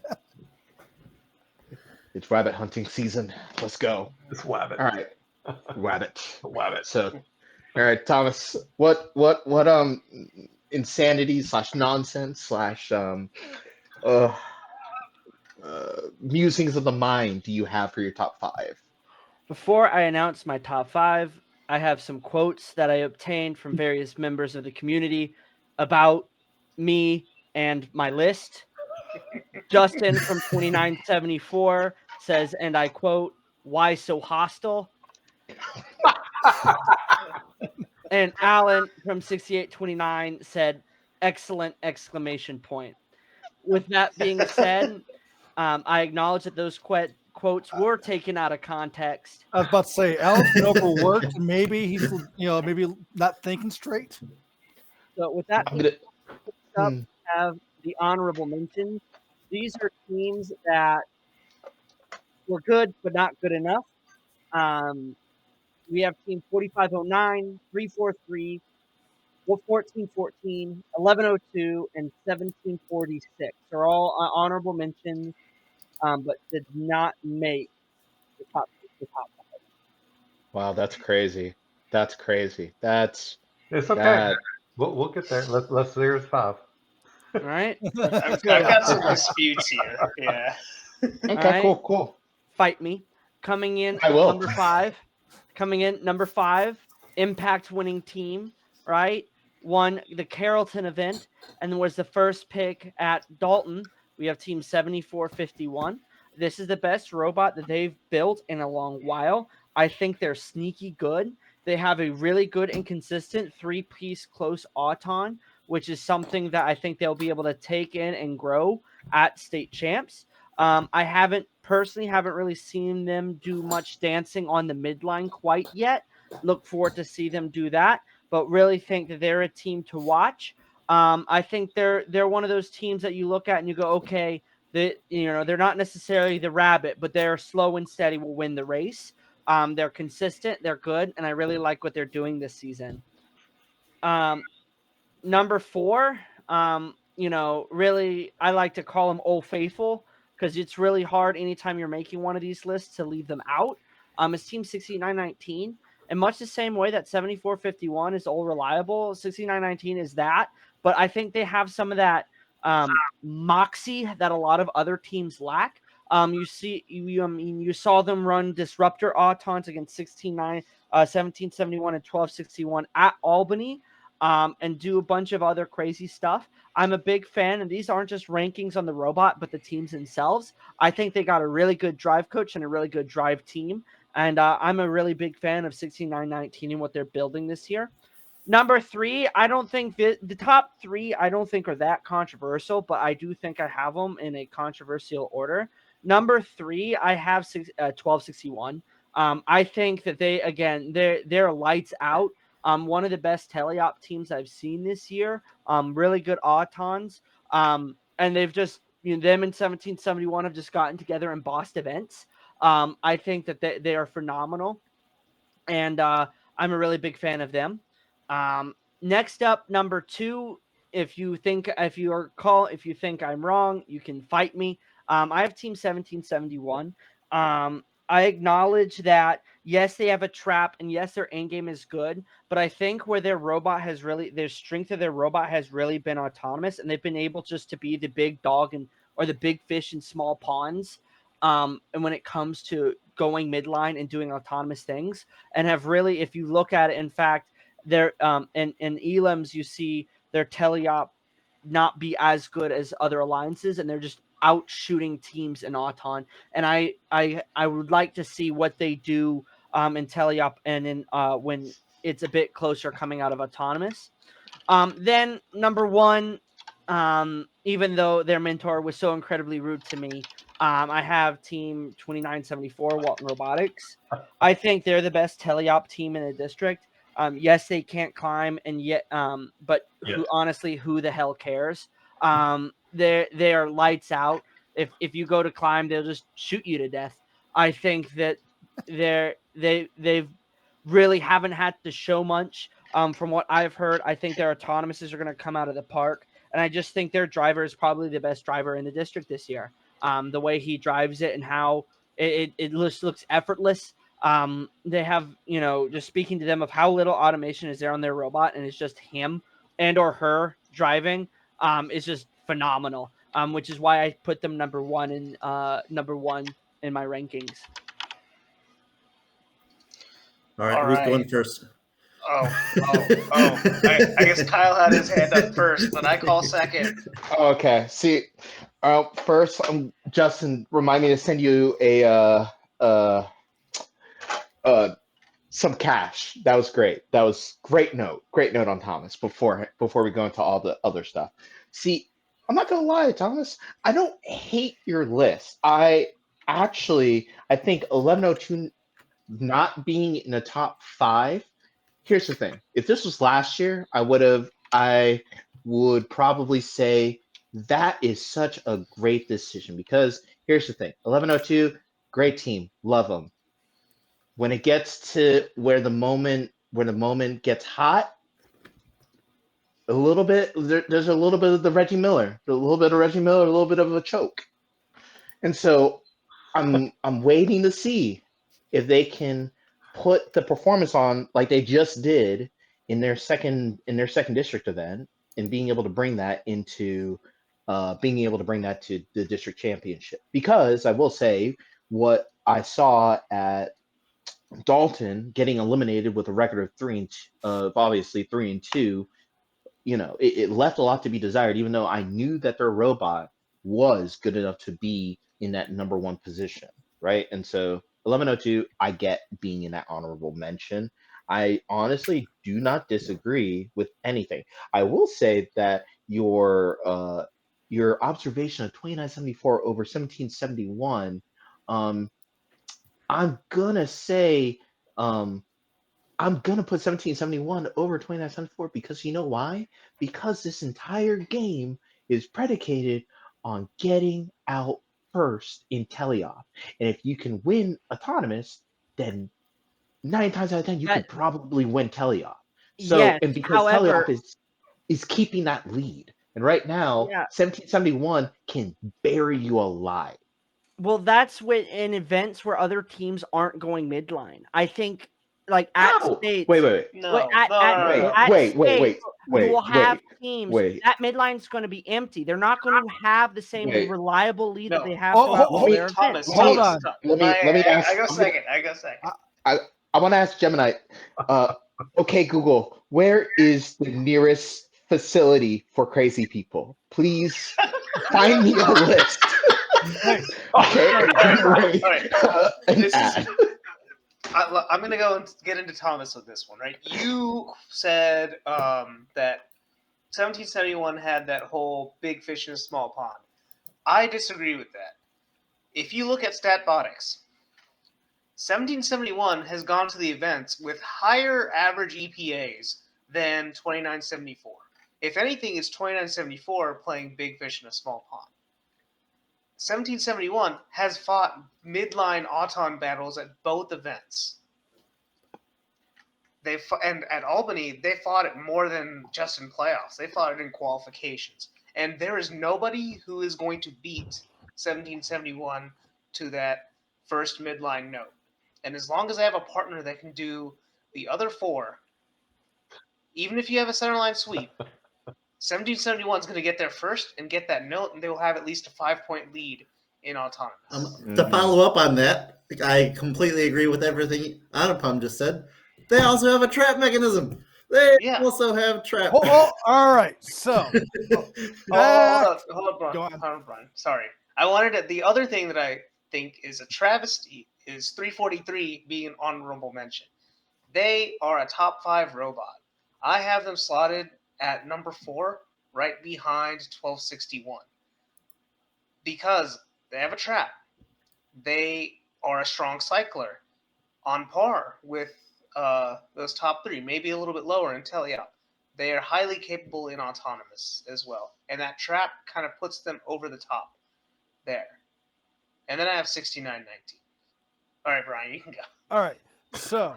It's rabbit hunting season. Let's go. It's wabbit. All right. Rabbit. So, all right, Thomas, what insanity / nonsense / musings of the mind do you have for your top 5? Before I announce my top 5, I have some quotes that I obtained from various members of the community about me and my list. Justin from 2974 says, and I quote, "Why so hostile?" And Alan from 6829 said, "Excellent!" exclamation point. With that being said, I acknowledge that those quotes were taken out of context. I was about to say, Alan's been overworked. Maybe he's, maybe not thinking straight. So with that being said, we have the honorable mentions. These are teams that were good, but not good enough. We have team 4509, 343, 1414, 1102, and 1746. They're all honorable mentions, but did not make the top 5. Wow, that's crazy. It's okay. We'll get there. Let's there's 5. All right. I've got some disputes here. Yeah. Okay, All right. cool. Fight me. Coming in I at will. number 5 coming in number 5, impact winning team, right? Won the Carrollton event and was the first pick at Dalton. We have team 7451. This is the best robot that they've built in a long while. I think they're sneaky good. They have a really good and consistent 3-piece close auton, which is something that I think they'll be able to take in and grow at state champs. I haven't really seen them do much dancing on the midline quite yet. Look forward to see them do that, but really think that they're a team to watch. I think they're one of those teams that you look at and you go, okay, they're not necessarily the rabbit, but they're slow and steady will win the race. They're consistent, they're good, and I really like what they're doing this season. Number 4, really, I like to call them Old Faithful because it's really hard anytime you're making one of these lists to leave them out. It's Team 6919. And much the same way that 7451 is all reliable, 6919 is that. But I think they have some of that moxie that a lot of other teams lack. You saw them run disruptor autons against 1771 and 1261 at Albany. And do a bunch of other crazy stuff. I'm a big fan, and these aren't just rankings on the robot, but the teams themselves. I think they got a really good drive coach and a really good drive team, and I'm a really big fan of 6919 and what they're building this year. Number 3, I don't think the top 3 I don't think are that controversial, but I do think I have them in a controversial order. Number 3, I have 1261. I think that they're lights out. One of the best teleop teams I've seen this year. Really good autons. And they've just, them and 1771 have just gotten together and bossed events. I think that they are phenomenal. And I'm a really big fan of them. Next up, number 2, if you think I'm wrong, you can fight me. I have team 1771. I acknowledge that, yes, they have a trap, and yes, their end game is good, but I think where their strength of their robot has really been autonomous, and they've been able just to be the big dog or the big fish in small ponds. And when it comes to going midline and doing autonomous things, and have really, if you look at it, in fact, they're in elims, you see their teleop not be as good as other alliances, and they're just out shooting teams in Auton. And I would like to see what they do in teleop and in when it's a bit closer coming out of autonomous. Then number 1, even though their mentor was so incredibly rude to me, I have team 2974 Walton Robotics. I think they're the best teleop team in the district. Yes, they can't climb, and yet, but honestly, who the hell cares? They are lights out. If you go to climb, they'll just shoot you to death. I think that they've really haven't had to show much. From what I've heard, I think their autonomouses are going to come out of the park, and I just think their driver is probably the best driver in the district this year. The way he drives it and how it just looks effortless. They have, just speaking to them of how little automation is there on their robot, and it's just him and or her driving, is just phenomenal. Which is why I put them number one in my rankings. All right, who's going first? I guess Kyle had his hand up first, but I call second. Okay. See, first, Justin, remind me to send you some cash. That was great. That was great note on Thomas before we go into all the other stuff. See, I'm not gonna lie, Thomas. I don't hate your list. I think 1102 not being in the top 5. Here's the thing. If this was last year, I would probably say that is such a great decision, because here's the thing. 1102, great team, love them. When it gets to where the moment gets hot, there's a little bit of the Reggie Miller, a little bit of a choke. And so I'm waiting to see if they can put the performance on like they just did in their second district event, and being able to bring that to the district championship. Because I will say, what I saw at Dalton getting eliminated with a record of 3-2, obviously 3-2, it left a lot to be desired, even though I knew that their robot was good enough to be in that number one position, right? And so 1102, I get being in that honorable mention. I honestly do not disagree with anything. I will say that your observation of 2974 over 1771, I'm gonna say I'm gonna put 1771 over 2974 because you know why? Because this entire game is predicated on getting out first in teleop. And if you can win autonomous, then 9 times out of 10 you could probably win teleop. So Yes, and because however, teleop is keeping that lead. And right now, 1771 can bury you alive. Well, that's when in events where other teams aren't going midline. I think, like at states. Wait. No. You will have teams that midline's going to be empty. They're not going to have the same reliable lead that they have throughout all their events. Hold on. Let me ask. I go second. I want to ask Gemini. Okay, Google, where is the nearest facility for crazy people? Please find me a list. Okay. All right. I'm going to go and get into Thomas with this one, right? You said that 1771 had that whole big fish in a small pond. I disagree with that. If you look at StatBotics, 1771 has gone to the events with higher average EPAs than 2974. If anything, it's 2974 playing big fish in a small pond. 1771 has fought midline Auton battles at both events. And at Albany, they fought it more than just in playoffs. They fought it in qualifications. And there is nobody who is going to beat 1771 to that first midline note. And as long as I have a partner that can do the other four, even if you have a centerline sweep, 1771 is going to get there first and get that note, and they will have at least a 5-point lead in autonomous. To follow up on that, I completely agree with everything Anupam just said. They also have a trap mechanism. They also have trap. All right. So, hold on, Brian. Sorry. I wanted the other thing that I think is a travesty is 343 being an honorable mention. They are a top 5 robot. I have them slotted at number 4, right behind 1261. Because they have a trap. They are a strong cycler on par with those top 3, maybe a little bit lower in teleop. They are highly capable in autonomous as well. And that trap kind of puts them over the top there. And then I have 6919. All right, Brian, you can go. All right. So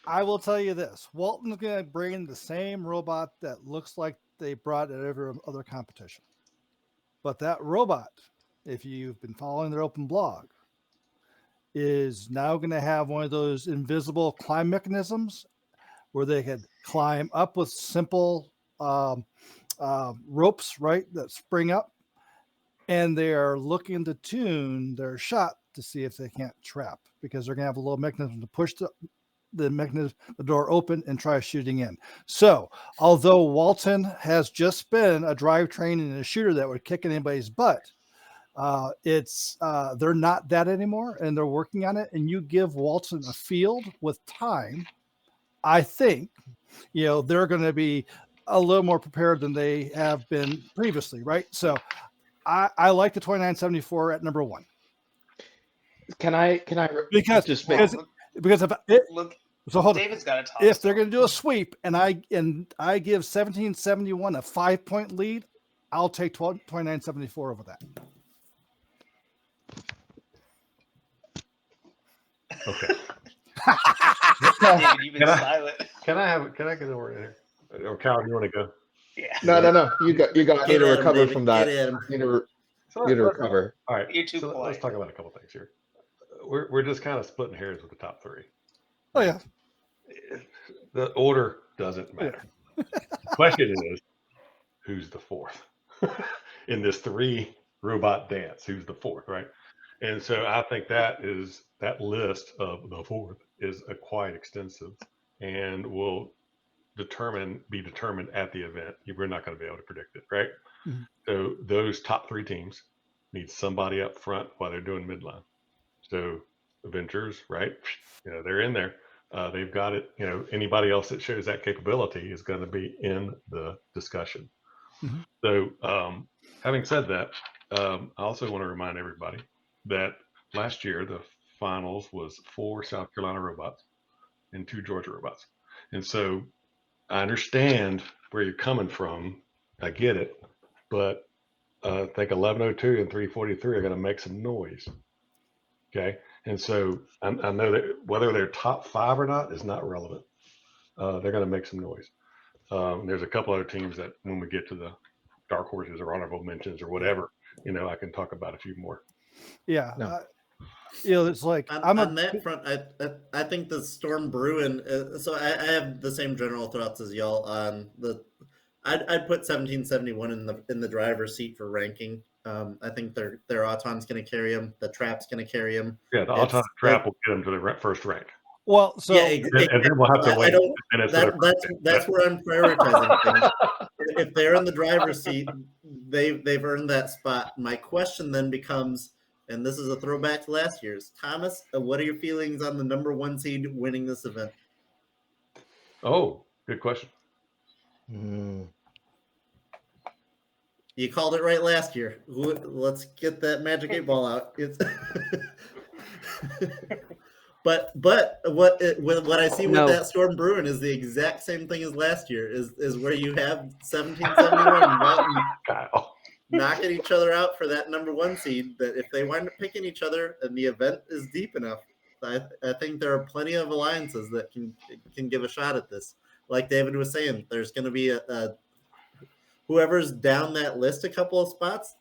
I will tell you this. Walton's going to bring the same robot that looks like they brought at every other competition. But that robot, if you've been following their open blog, is now going to have one of those invisible climb mechanisms where they can climb up with simple ropes, right, that spring up. And they are looking to tune their shot to see if they can't trap, because they're going to have a little mechanism to push the door open and try shooting in. So although Walton has just been a drivetrain and a shooter that would kick anybody's butt, they're not that anymore, and they're working on it. And you give Walton a field with time, I think, they're going to be a little more prepared than they have been previously, right? So I like the 2974 at number 1. Can I because just because if it, Look, so hold David's got a top. if they're going to do a sweep and I give 1771 a 5-point lead, I'll take 2974 over that. Okay. David, you've been silent. Can I get over here? Or Kyle, you want to go? Yeah. No. You got. I need to recover from that. Get You need to recover. All right. You're too so polite. let's talk about a couple things here. We're just kind of splitting hairs with the top 3. Oh yeah. The order doesn't matter. The question is, who's the 4th in this 3 robot dance? Who's the 4th, right? And so I think that list of the fourth is quite extensive and will be determined at the event. We're not going to be able to predict it, right? Mhm. So those top three teams need somebody up front while they're doing midline. So Avengers, right? They're in there. They've got it. Anybody else that shows that capability is going to be in the discussion. Mhm. So, having said that, I also want to remind everybody that last year the finals was 4 South Carolina robots and 2 Georgia robots, and so I understand where you're coming from. I get it, but I think 1102 and 343 are going to make some noise. Okay, and so I know that whether they're top 5 or not is not relevant. They're going to make some noise. There's a couple other teams that when we get to the dark horses or honorable mentions or whatever, I can talk about a few more. Yeah. No. It's like on that front, I think the Storm Bruin. So I have the same general thoughts as y'all on the. I'd put 1771 in the driver's seat for ranking. I think their Auton's going to carry them. The Trap's going to carry them. Yeah, the Auton Trap will get them to the first rank. Well, so yeah, And then we'll have to wait. That's where I'm prioritizing things. If they're in the driver's seat, they've earned that spot. My question then becomes, and this is a throwback to last year's, Thomas, what are your feelings on the number 1 seed winning this event? Oh, good question. You called it right last year. Let's get that magic 8 ball out. It's But what I see with that Storm Bruin is the exact same thing as last year. Is where you have 1771 knocking each other out for that number 1 seed. That if they wind up picking each other and the event is deep enough, I think there are plenty of alliances that can give a shot at this. Like David was saying, there's going to be a whoever's down that list a couple of spots.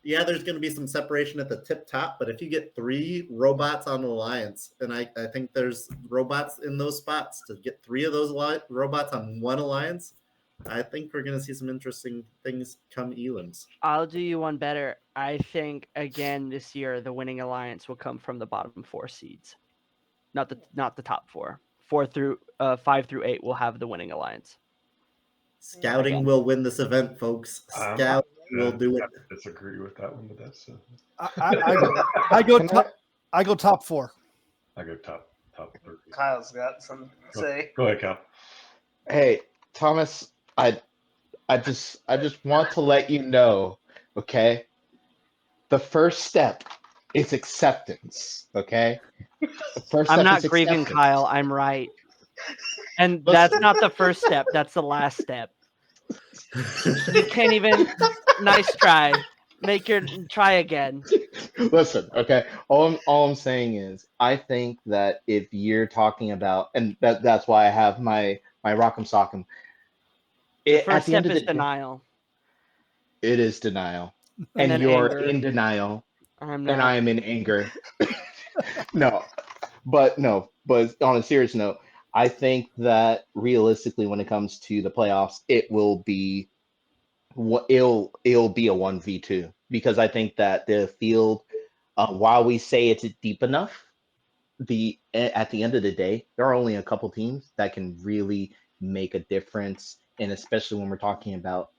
Yeah, there's going to be some separation at the tip top, but if you get 3 robots on the alliance, and I think there's robots in those spots, to get 3 of those robots on one alliance, I think we're going to see some interesting things come elims. I'll do you one better. I think again this year the winning alliance will come from the bottom 4 seeds, not the top 4. 5 through 8 will have the winning alliance. Scouting will win this event, folks. Scout will do it. I disagree with that one, but that's. I go top 4. I go top 3. Kyle's got something to say. Go ahead, Kyle. Hey, Thomas, I just want to let you know, okay? The first step is acceptance, okay? I'm not grieving, Kyle. I'm right. And that's not the first step. That's the last step. You can't even. Nice try. Try again. Listen, okay. All I'm saying is, I think that if you're talking about, and that's why I have my Rock'em Sock'em. The first step is denial. It is denial, and you're anger. In denial, I'm not. and I am in anger. But on a serious note, I think that realistically, when it comes to the playoffs, it'll be a 1v2, because I think that the field, while we say it's deep enough, at the end of the day, there are only a couple teams that can really make a difference, and especially when we're talking about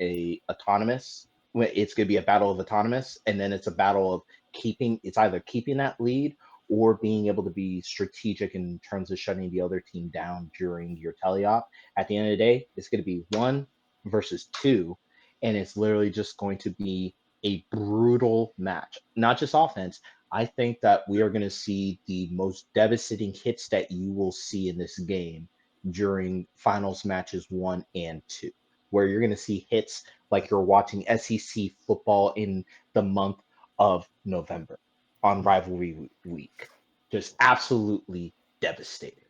autonomous, when it's going to be a battle of autonomous, and then it's a battle of it's either keeping that lead or being able to be strategic in terms of shutting the other team down during your teleop. At the end of the day, it's going to be 1 versus 2, and it's literally just going to be a brutal match. Not just offense. I think that we are going to see the most devastating hits that you will see in this game during finals matches 1 and 2, where you're going to see hits like you're watching SEC football in the month of November on rivalry week. Just absolutely devastating.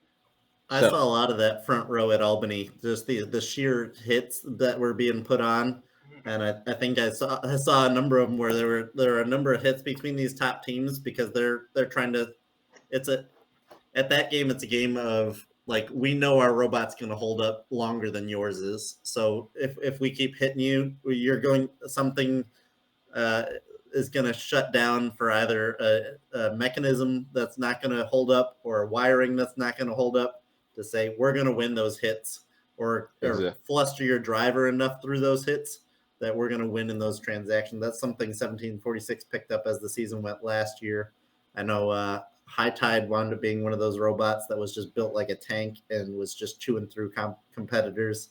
I saw a lot of that front row at Albany, just the sheer hits that were being put on. And I think I saw a number of them where there were a number of hits between these top teams, because they're trying to. At that game, it's a game of, like, we know our robot's going to hold up longer than yours is. So if we keep hitting you, you're going something. is going to shut down for either a mechanism that's not going to hold up or wiring that's not going to hold up to say we're going to win those hits or fluster your driver enough through those hits that we're going to win in those transactions. That's something 1746 picked up as the season went last year. I know High Tide wound up being one of those robots that was just built like a tank and was just chewing through competitors.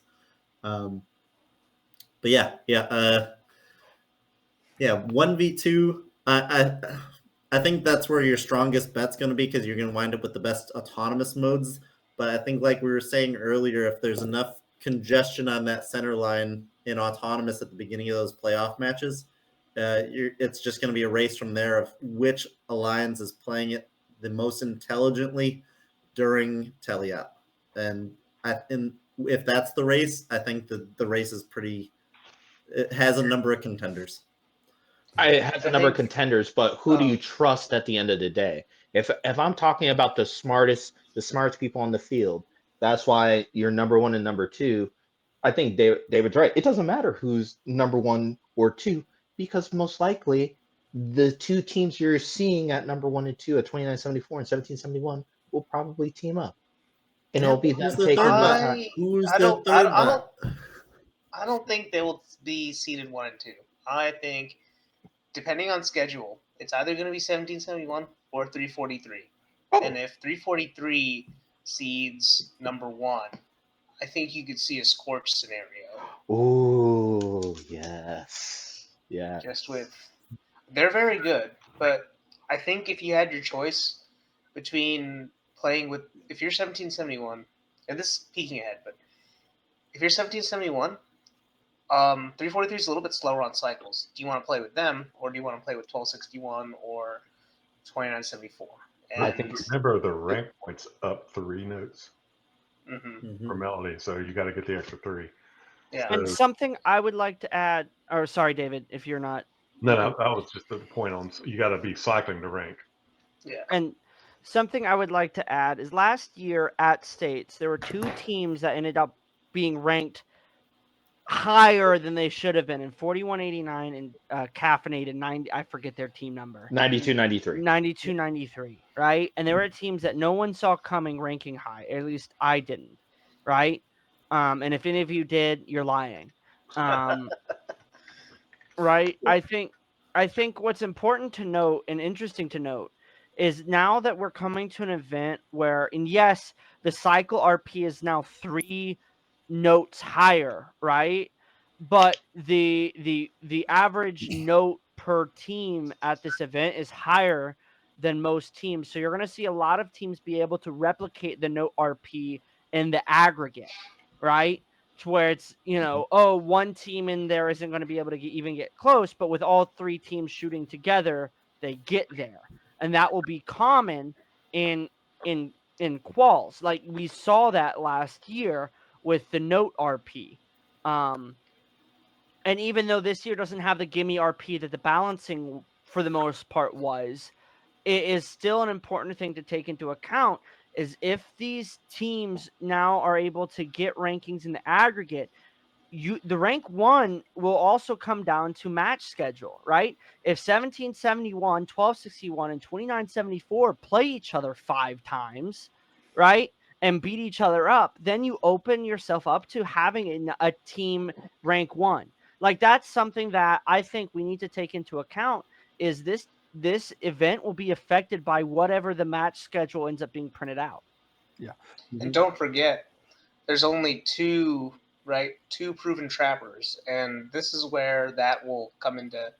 But yeah, 1v2. I think that's where your strongest bet's going to be because you're going to wind up with the best autonomous modes. But I think, like we were saying earlier, if there's enough congestion on that center line in autonomous at the beginning of those playoff matches, it's just going to be a race from there of which alliance is playing it the most intelligently during teleop. And if that's the race, I think the race is it has a number of contenders. It has a number of contenders, but who do you trust at the end of the day? If I'm talking about the smartest people on the field, that's why you're number one and number two. I think David's right. It doesn't matter who's number one or two because most likely the two teams you're seeing at number 1 and 2 at 2974 and 1771 will probably team up, and it'll be them taking the time. I don't think they will be seeded 1 and 2. I think, depending on schedule, it's either going to be 1771 or 343. Oh. And if 343 seeds number 1, I think you could see a scorch scenario. Oh, yes. Yeah. They're very good, but I think if you had your choice between playing with, if you're 1771, and this is peeking ahead, but if you're 1771, 343 is a little bit slower on cycles. Do you want to play with them, or do you want to play with 1261 or 2974? And I think remember the rank points up 3 notes mm-hmm. for melody, so you got to get the extra 3. Yeah. And something I would like to add, or sorry, David, if you're not. No, that was just the point on. You got to be cycling the rank. Yeah. And something I would like to add is last year at States, there were 2 teams that ended up being ranked higher than they should have been in 4189 and caffeinated 90. I forget their team number. 9293. 9293, right? And there were teams that no one saw coming ranking high. At least I didn't, right? And if any of you did, you're lying. Right? I think what's important to note and interesting to note is now that we're coming to an event where, and yes, the cycle RP is now 3 notes higher, right? But the average note per team at this event is higher than most teams. So you're going to see a lot of teams be able to replicate the note RP in the aggregate, right? To where it's, one team in there isn't going to be able to even get close, but with all 3 teams shooting together, they get there. And that will be common in quals. Like we saw that last year with the note RP. And even though this year doesn't have the gimme RP that the balancing for the most part was, it is still an important thing to take into account is if these teams now are able to get rankings in the aggregate, the rank 1 will also come down to match schedule, right? If 1771, 1261, and 2974 play each other 5 times, right, and beat each other up, then you open yourself up to having a team rank 1. Like that's something that I think we need to take into account is this event will be affected by whatever the match schedule ends up being printed out. Yeah. And don't forget, there's only 2 proven trappers, and this is where that will come into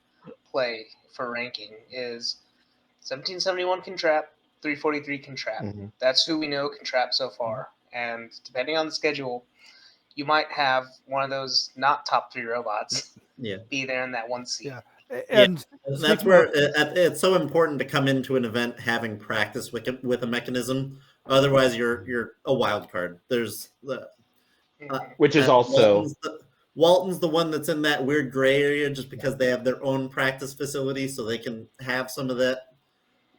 play for ranking is 1771 can trap, 343 can trap. Mm-hmm. That's who we know can trap so far. And depending on the schedule, you might have one of those not top 3 robots be there in that 1 seat. Yeah. And that's where it's so important to come into an event having practice with a mechanism. Otherwise, you're a wild card. There's which is also Walton's the one that's in that weird gray area just because they have their own practice facility, so they can have some of that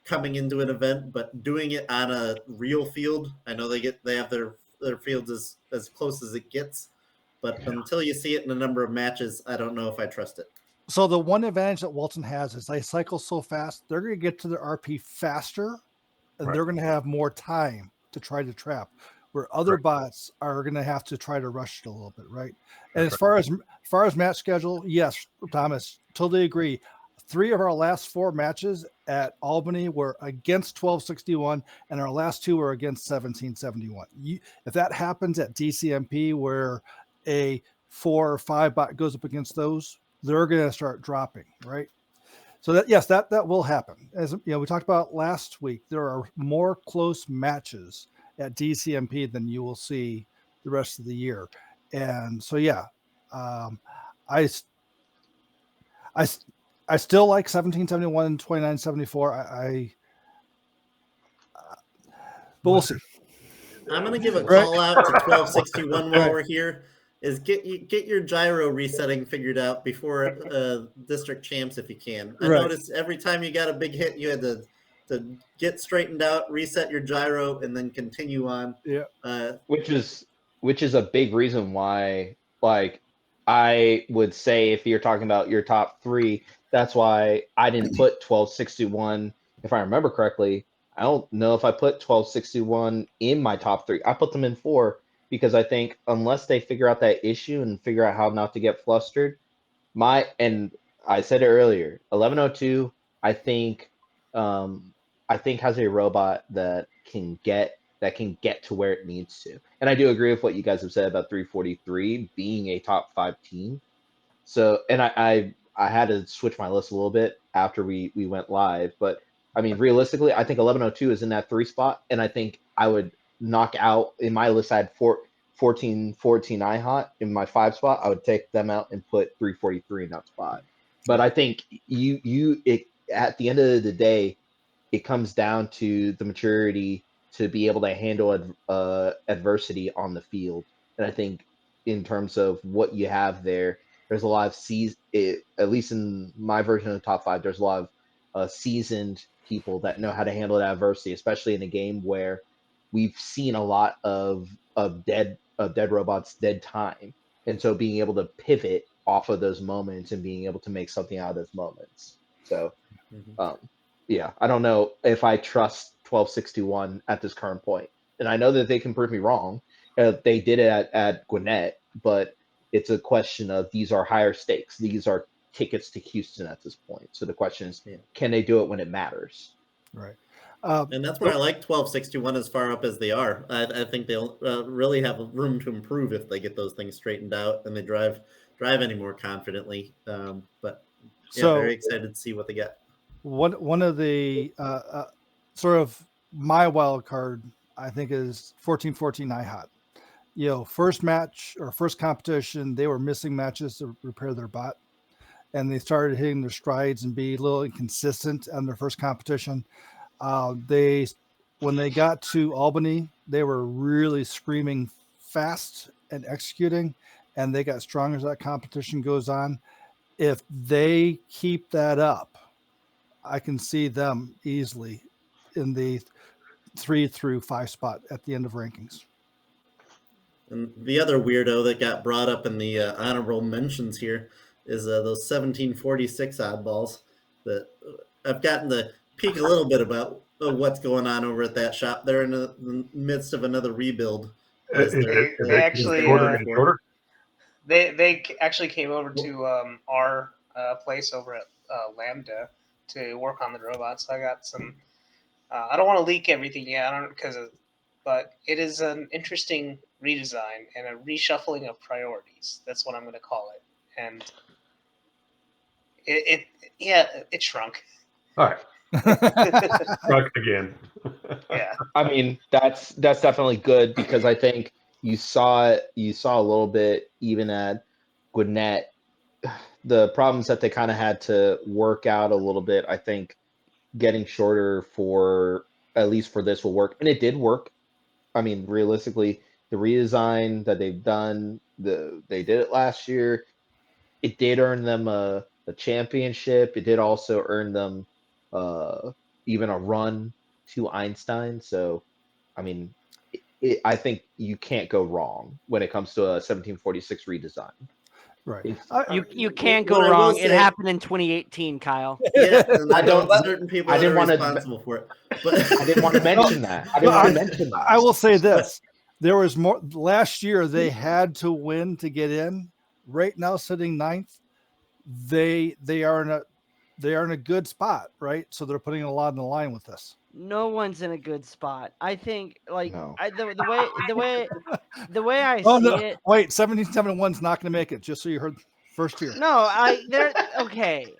coming into an event. But doing it on a real field, I know they have their fields as close as it gets. But until you see it in a number of matches, I don't know if I trust it. So the one advantage that Walton has is they cycle so fast, they're going to get to their RP faster, and they're going to have more time to try to trap, where other bots are going to have to try to rush it a little bit, right? And as far as match schedule, yes, Thomas, totally agree. 3 of our last 4 matches at Albany were against 1261, and our last 2 were against 1771. If that happens at DCMP, where a 4 or 5 bot goes up against those, they're going to start dropping, right? So that will happen. As you know, we talked about last week, there are more close matches at DCMP than you will see the rest of the year. And so, I still like 1771 and 2974. But we'll see. I'm going to give a call out to 1261 while we're here. Is get your gyro resetting figured out before district champs if you can. I noticed every time you got a big hit, you had to get straightened out, reset your gyro, and then continue on. Yeah. Which is a big reason why, like, I would say if you're talking about your top 3, that's why I didn't put 1261. If I remember correctly, I don't know if I put 1261 in my top 3. I put them in 4. Because I think unless they figure out that issue and figure out how not to get flustered, and I said it earlier, 1102, I think has a robot that can get to where it needs to. And I do agree with what you guys have said about 343 being a top 5 team. So, and I had to switch my list a little bit after we went live, but I mean, realistically, I think 1102 is in that 3 spot, and I think I would knock out in my list. I had 14 IHOT in my 5 spot. I would take them out and put 343 in that spot. But I think it at the end of the day, it comes down to the maturity to be able to handle adversity on the field. And I think in terms of what you have there, there's a lot of at least in my version of the top 5, there's a lot of seasoned people that know how to handle that adversity, especially in a game where we've seen a lot of dead robots, dead time. And so being able to pivot off of those moments and being able to make something out of those moments. So, I don't know if I trust 1261 at this current point. And I know that they can prove me wrong. They did it at Gwinnett, but it's a question of these are higher stakes. These are tickets to Houston at this point. So the question is, can they do it when it matters? Right. And that's where I like 1261 as far up as they are. I think they'll really have room to improve if they get those things straightened out and they drive any more confidently. But very excited to see what they get. One of the sort of my wild card, I think, is 1414 IHOT. First match or first competition, they were missing matches to repair their bot, and they started hitting their strides and be a little inconsistent on their first competition. When they got to Albany, they were really screaming fast and executing, and they got stronger as that competition goes on. If they keep that up, I can see them easily in the 3 through 5 spot at the end of rankings. And the other weirdo that got brought up in the honorable mentions here is those 1746 oddballs that I've gotten to peek a little bit about what's going on over at that shop. They're in the midst of another rebuild. They actually came over to our place over at Lambda to work on the robots. So I got some. I don't want to leak everything yet, but it is an interesting redesign and a reshuffling of priorities. That's what I'm going to call it. And it shrunk. All right. Shrunk again. Yeah. I mean, that's definitely good because I think you saw a little bit even at Gwinnett. The problems that they kind of had to work out a little bit, I think getting shorter for at least for this will work. And it did work. I mean, realistically, the redesign that they've done, they did it last year. It did earn them a championship. It did also earn them even a run to Einstein. So, I mean, I think you can't go wrong when it comes to a 1746 redesign. Right. You can't What go I will wrong. It say- happened in 2018, Kyle. Yeah, and I don't- certain people I didn't are wanna- responsible for it. But I didn't want to mention that. I didn't want to mention that. I will say this: there was more last year. They had to win to get in. Right now, sitting ninth, they are in a good spot, right? So they're putting a lot on the line with this. No one's in a good spot. I think, like, No. the way I Oh see no! it. Wait, 1771's not going to make it. Just so you heard first here. No, they're okay.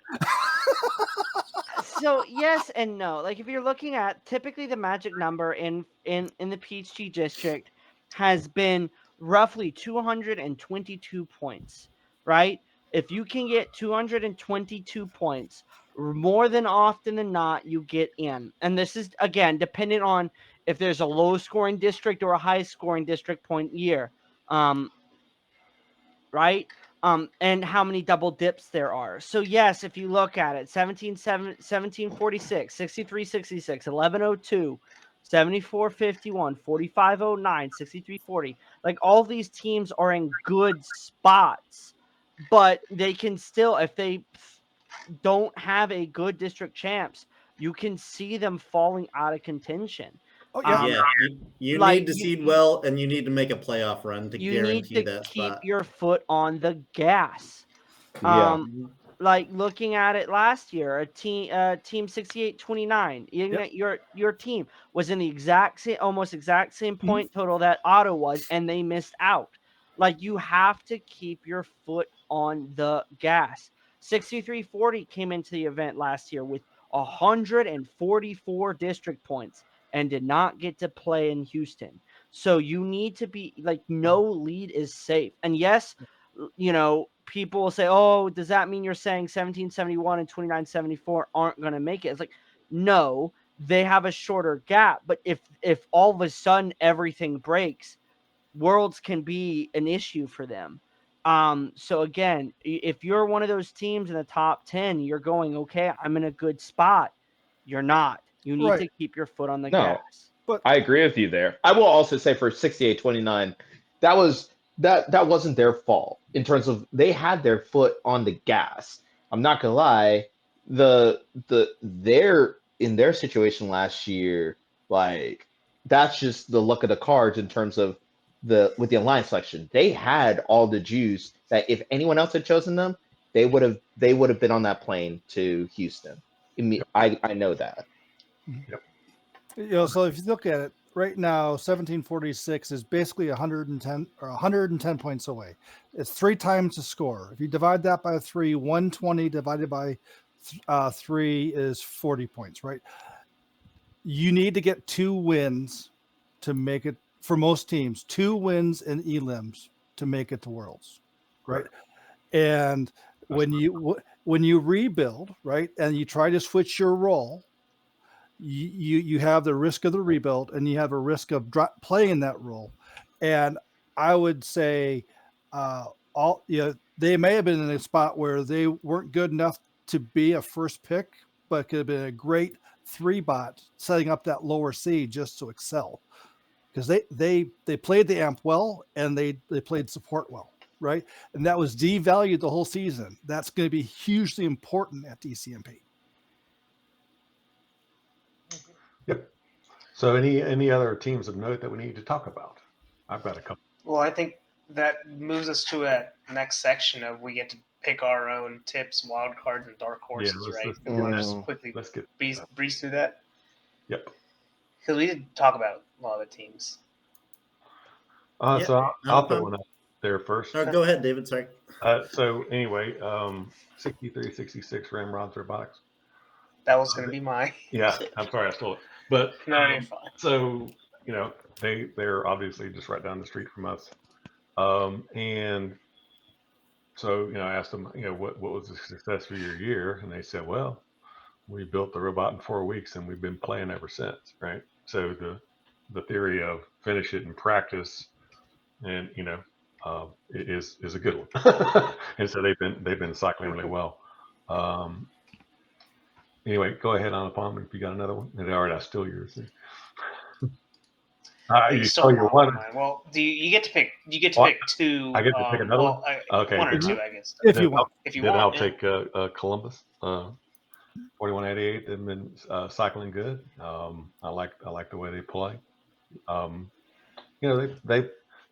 So yes and no. Like if you're looking at typically the magic number in the PCH district has been roughly 222 points, right? If you can get 222 points, more than often than not, you get in. And this is again dependent on if there's a low scoring district or a high scoring district point year. Right? And how many double dips there are. So yes, if you look at it, 1746, 6366, 1102, 7451, 4509, 6340. Like all these teams are in good spots, but they can still, if they don't have a good district champs, you can see them falling out of contention. Oh yeah. yeah, you like, need to seed well, and you need to make a playoff run to You need guarantee to that keep spot. your foot on the gas. Yeah. Like looking at it last year, a team 68-29. Your team was in the almost exact same point total that Otto was, and they missed out. Like you have to keep your foot on the gas. 6340 came into the event last year with 144 district points and did not get to play in Houston. So you need to be like, no lead is safe. And yes, people will say, oh, does that mean you're saying 1771 and 2974 aren't going to make it? It's like, no, they have a shorter gap. But if all of a sudden everything breaks, worlds can be an issue for them. So again, if you're one of those teams in the top 10, you're going, okay, I'm in a good spot. You're not. You need to keep your foot on the gas. But I agree with you there. I will also say for 68-29, that wasn't their fault in terms of they had their foot on the gas. I'm not gonna lie, they're in their situation last year, like that's just the luck of the cards in terms of with the alliance selection. They had all the juice that if anyone else had chosen them, they would have been on that plane to Houston. I know that. Yep. So if you look at it right now, 1746 is basically 110 points away. It's 3 times the score. If you divide that by 3, 120 divided by 3 is 40 points, right? You need to get 2 wins to make it for most teams. 2 wins in elims to make it to Worlds, right? And when you rebuild, right, and you try to switch your role, you have the risk of the rebuild, and you have a risk of playing that role. And I would say, they may have been in a spot where they weren't good enough to be a first pick, but could have been a great 3-bot setting up that lower seed just to excel, because they played the amp well, and they played support well, right? And that was devalued the whole season. That's going to be hugely important at DCMP. Yep. So any other teams of note that we need to talk about? I've got a couple. Well, I think that moves us to a next section of we get to pick our own tips, wild cards, and dark horses, right? We want to just quickly breeze through that. Yep. Because we did talk about a lot of the teams. So I'll put one up there first. Go ahead, David. Sorry. So anyway, 63-66 Ramrod's Robotics. That was going to be mine. Yeah, I'm sorry I stole it. But no, you're fine. So they're obviously just right down the street from us, and so I asked them, what was the success for your year, and they said, well, we built the robot in 4 weeks and we've been playing ever since, right? So the theory of finish it in practice, and is a good one, and so they've been cycling really well. Anyway, go ahead, Anupam, if you got another one. And all right, I steal yours. You so you want want? mine. Well, you get to pick? You get to What? pick two. I get to pick another one? Okay. One or two, I guess. If you want. If you Then want, I'll take Columbus. 4188. They've been cycling good. I like the way they play.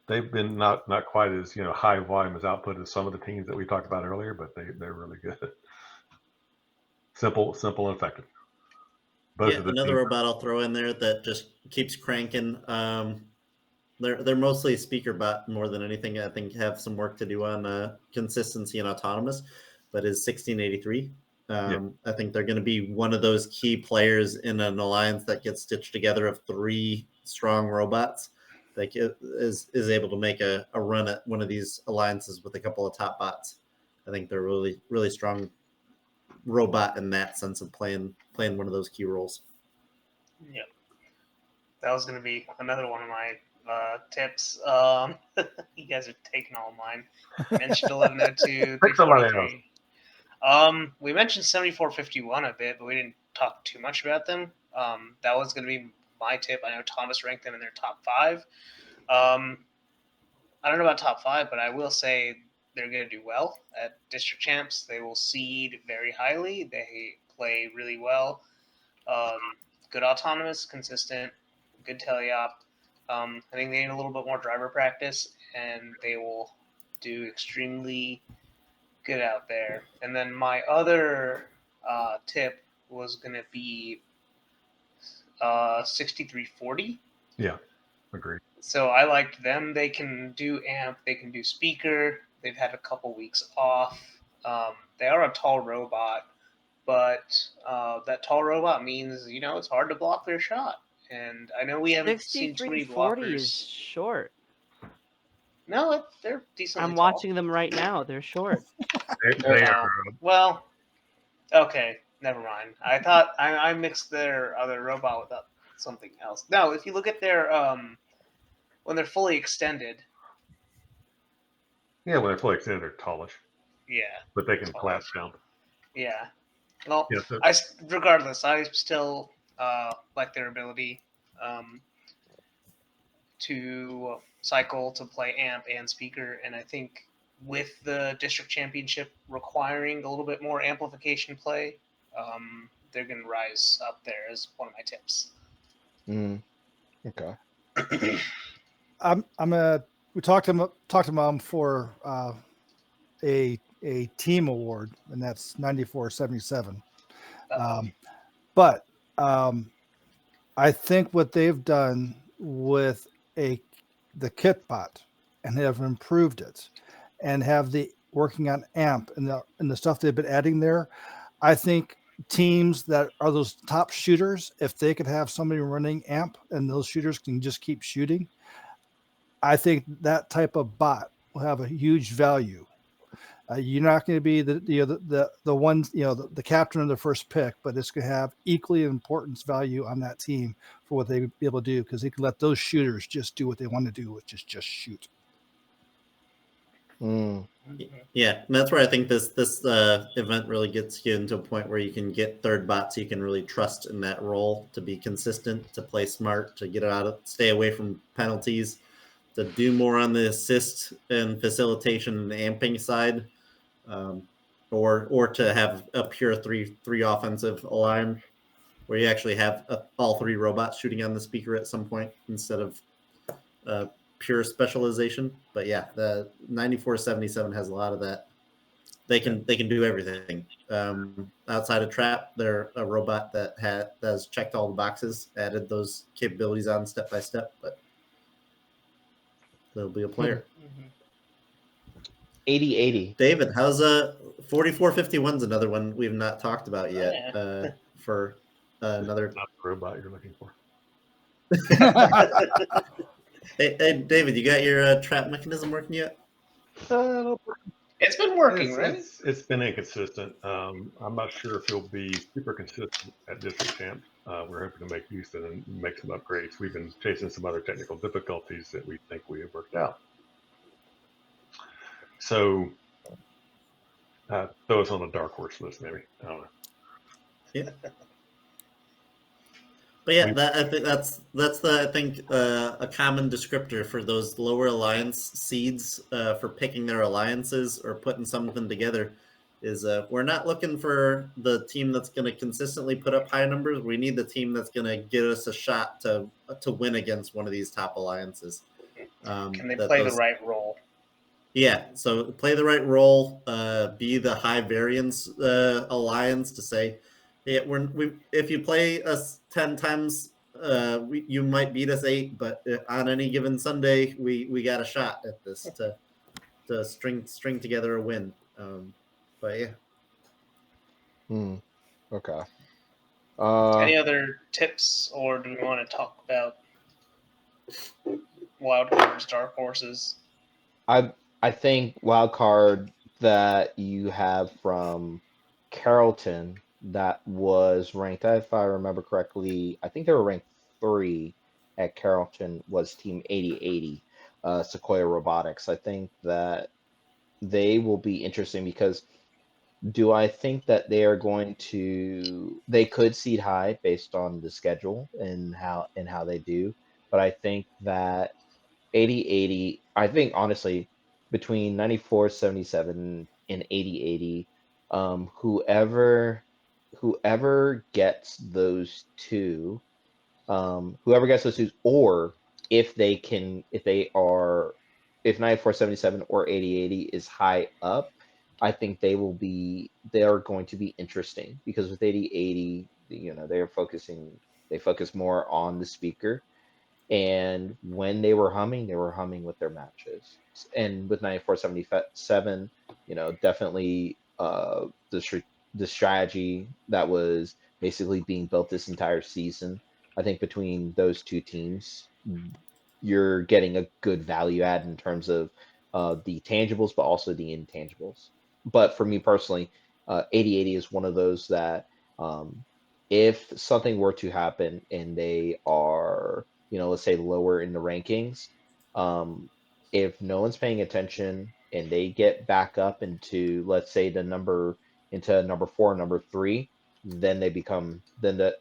They've been not quite as high volume as output as some of the teams that we talked about earlier, but they're really good. Simple and effective. Both of the another teams. robot I'll throw in there that just keeps cranking. They're mostly speaker bot more than anything. I think have some work to do on consistency and autonomous, but is 1683. I think they're going to be one of those key players in an alliance that gets stitched together of 3 strong robots that is able to make a run at one of these alliances with a couple of top bots. I think they're really, really strong robot in that sense of playing one of those key roles. Yep. That was going to be another one of my tips. You guys are taking all of mine. Mentioned 1102, 343. We mentioned 7451 a bit, but we didn't talk too much about them. That was going to be my tip. I know Thomas ranked them in their top 5. I don't know about top 5, but I will say they're going to do well at district champs. They will seed very highly. They play really well. Good autonomous, consistent, good teleop. I think they need a little bit more driver practice, and they will do extremely good out there. And then my other tip was going to be 6340. Yeah, agreed. So I liked them. They can do amp, they can do speaker. They've had a couple weeks off. They are a tall robot, but that tall robot means, it's hard to block their shot. And I know we haven't seen too many 6340 is blockers. short. No, they're decently I'm tall. watching them right now. They're short. They are. Well, okay, never mind. I thought I mixed their other robot with something else. No, if you look at their when they're fully extended. Yeah, when they're fully extended, they're tallish. Yeah. But they can collapse down. Yeah. Well, Yeah, so, regardless, I still like their ability to cycle, to play amp and speaker, and I think with the district championship requiring a little bit more amplification play, they're going to rise up there as one of my tips. Okay. We talked to Mom for a team award, and that's 9477. But I think what they've done with the kit bot and have improved it, and have the working on amp and the stuff they've been adding there, I think teams that are those top shooters, if they could have somebody running amp and those shooters can just keep shooting, I think that type of bot will have a huge value. You're not going to be the ones, the captain of the first pick, but it's going to have equally importance value on that team for what they be able to do, because they can let those shooters just do what they want to do, which is just shoot. Yeah, and that's where I think this event really gets you into a point where you can get third bots you can really trust in that role, to be consistent, to play smart, to get stay away from penalties, to do more on the assist and facilitation and amping side, or to have a pure three offensive line where you actually have all 3 robots shooting on the speaker at some point instead of pure specialization. But yeah, the 9477 has a lot of that. They can do everything. Outside of trap, they're a robot that has checked all the boxes, added those capabilities on step by step, but they'll be a player. 80-80. David, how's 4451's another one we've not talked about yet. For another not the robot you're looking for. Hey, David, you got your trap mechanism working yet? It's been working, right? It's been inconsistent. I'm not sure if it'll be super consistent at district champ. We're hoping to make use of it and make some upgrades. We've been chasing some other technical difficulties that we think we have worked out. So throw us on a dark horse list, maybe. I don't know. Yeah. But yeah, I think that's a common descriptor for those lower alliance seeds for picking their alliances or putting something together. Is we're not looking for the team that's going to consistently put up high numbers. We need the team that's going to get us a shot to win against one of these top alliances. Can they play the right role? Yeah, so play the right role. Be the high variance alliance to say, yeah, if you play us 10 times, you might beat us 8, but on any given Sunday, we got a shot at this to string together a win. But yeah. Okay. Any other tips, or do we want to talk about wild cards, dark horses? I think wild card that you have from Carrollton that was ranked, if I remember correctly, I think they were ranked 3 at Carrollton, was Team 8080, Sequoia Robotics. I think that they will be interesting because do I think that they could seed high based on the schedule and how they do, but I think that 8080, I think honestly, between 9477 and 8080, whoever gets those two, or if they can, if 9477 or 8080 is high up, I think they are going to be interesting because with 8080, they focus more on the speaker. And when they were humming with their matches. And with 9477, definitely the strategy that was basically being built this entire season. I think between those two teams, you're getting a good value add in terms of the tangibles, but also the intangibles. But for me personally, 8080 is one of those that if something were to happen and they are, let's say lower in the rankings, if no one's paying attention and they get back up into, let's say, number 4, number 3, then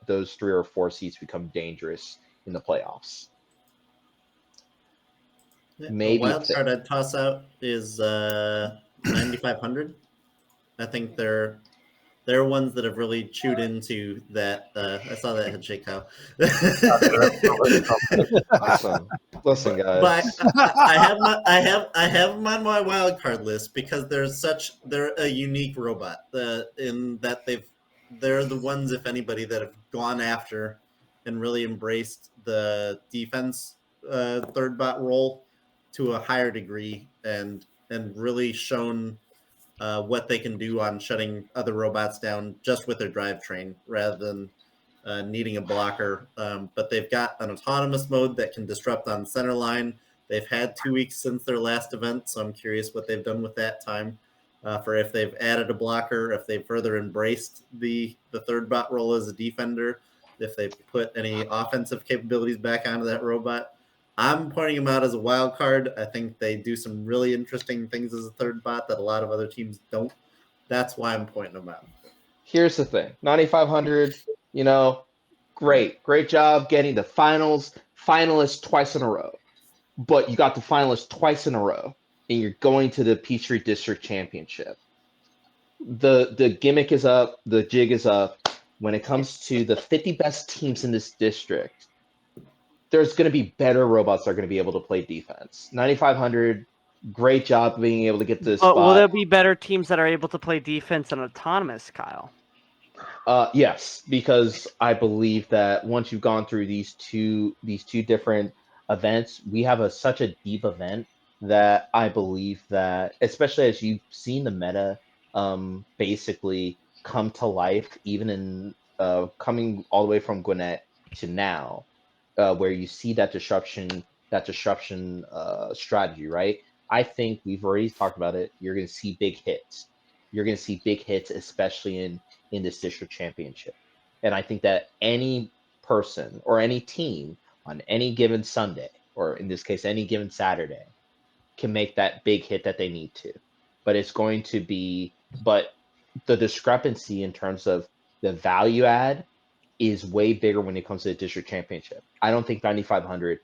those 3 or 4 seats become dangerous in the playoffs. Yeah, Maybe a wild card I'd toss out is 9500. I think they're ones that have really chewed into that. I saw that head shake, Kyle. Awesome. Listen, guys. But I have them on my wild card list because they're a unique robot. In that they're the ones, if anybody, that have gone after and really embraced the defense third bot role to a higher degree and really shown what they can do on shutting other robots down just with their drivetrain rather than needing a blocker. But they've got an autonomous mode that can disrupt on center line. They've had 2 weeks since their last event, so I'm curious what they've done with that time. For if they've added a blocker, if they've further embraced the third bot role as a defender, if they've put any offensive capabilities back onto that robot. I'm pointing them out as a wild card. I think they do some really interesting things as a third bot that a lot of other teams don't. That's why I'm pointing them out. Here's the thing. 9500, great job getting the finalists twice in a row. But you got the finalists twice in a row, and you're going to the PCH District Championship. The gimmick is up, the jig is up. When it comes to the 50 best teams in this district, there's going to be better robots that are going to be able to play defense. 9500, great job being able to get this spot. Will there be better teams that are able to play defense and autonomous, Kyle? Yes, because I believe that once you've gone through these two different events, we have such a deep event that I believe that, especially as you've seen the meta basically come to life, even in coming all the way from Gwinnett to now, where you see that disruption strategy, right? I think we've already talked about it. You're going to see big hits. You're going to see big hits, especially in this district championship. And I think that any person or any team on any given Sunday, or in this case, any given Saturday, can make that big hit that they need to. But the discrepancy in terms of the value add is way bigger when it comes to the district championship. I don't think 9,500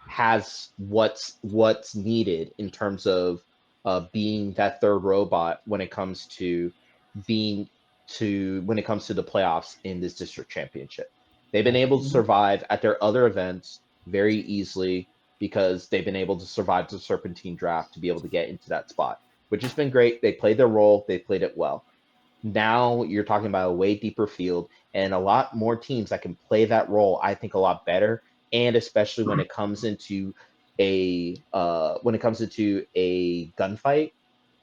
has what's needed in terms of being that third robot when it comes to the playoffs in this district championship. They've been able to survive at their other events very easily because they've been able to survive the Serpentine draft to be able to get into that spot, which has been great. They played their role. They played it well. Now you're talking about a way deeper field and a lot more teams that can play that role, I think, a lot better. And especially when it comes into a gunfight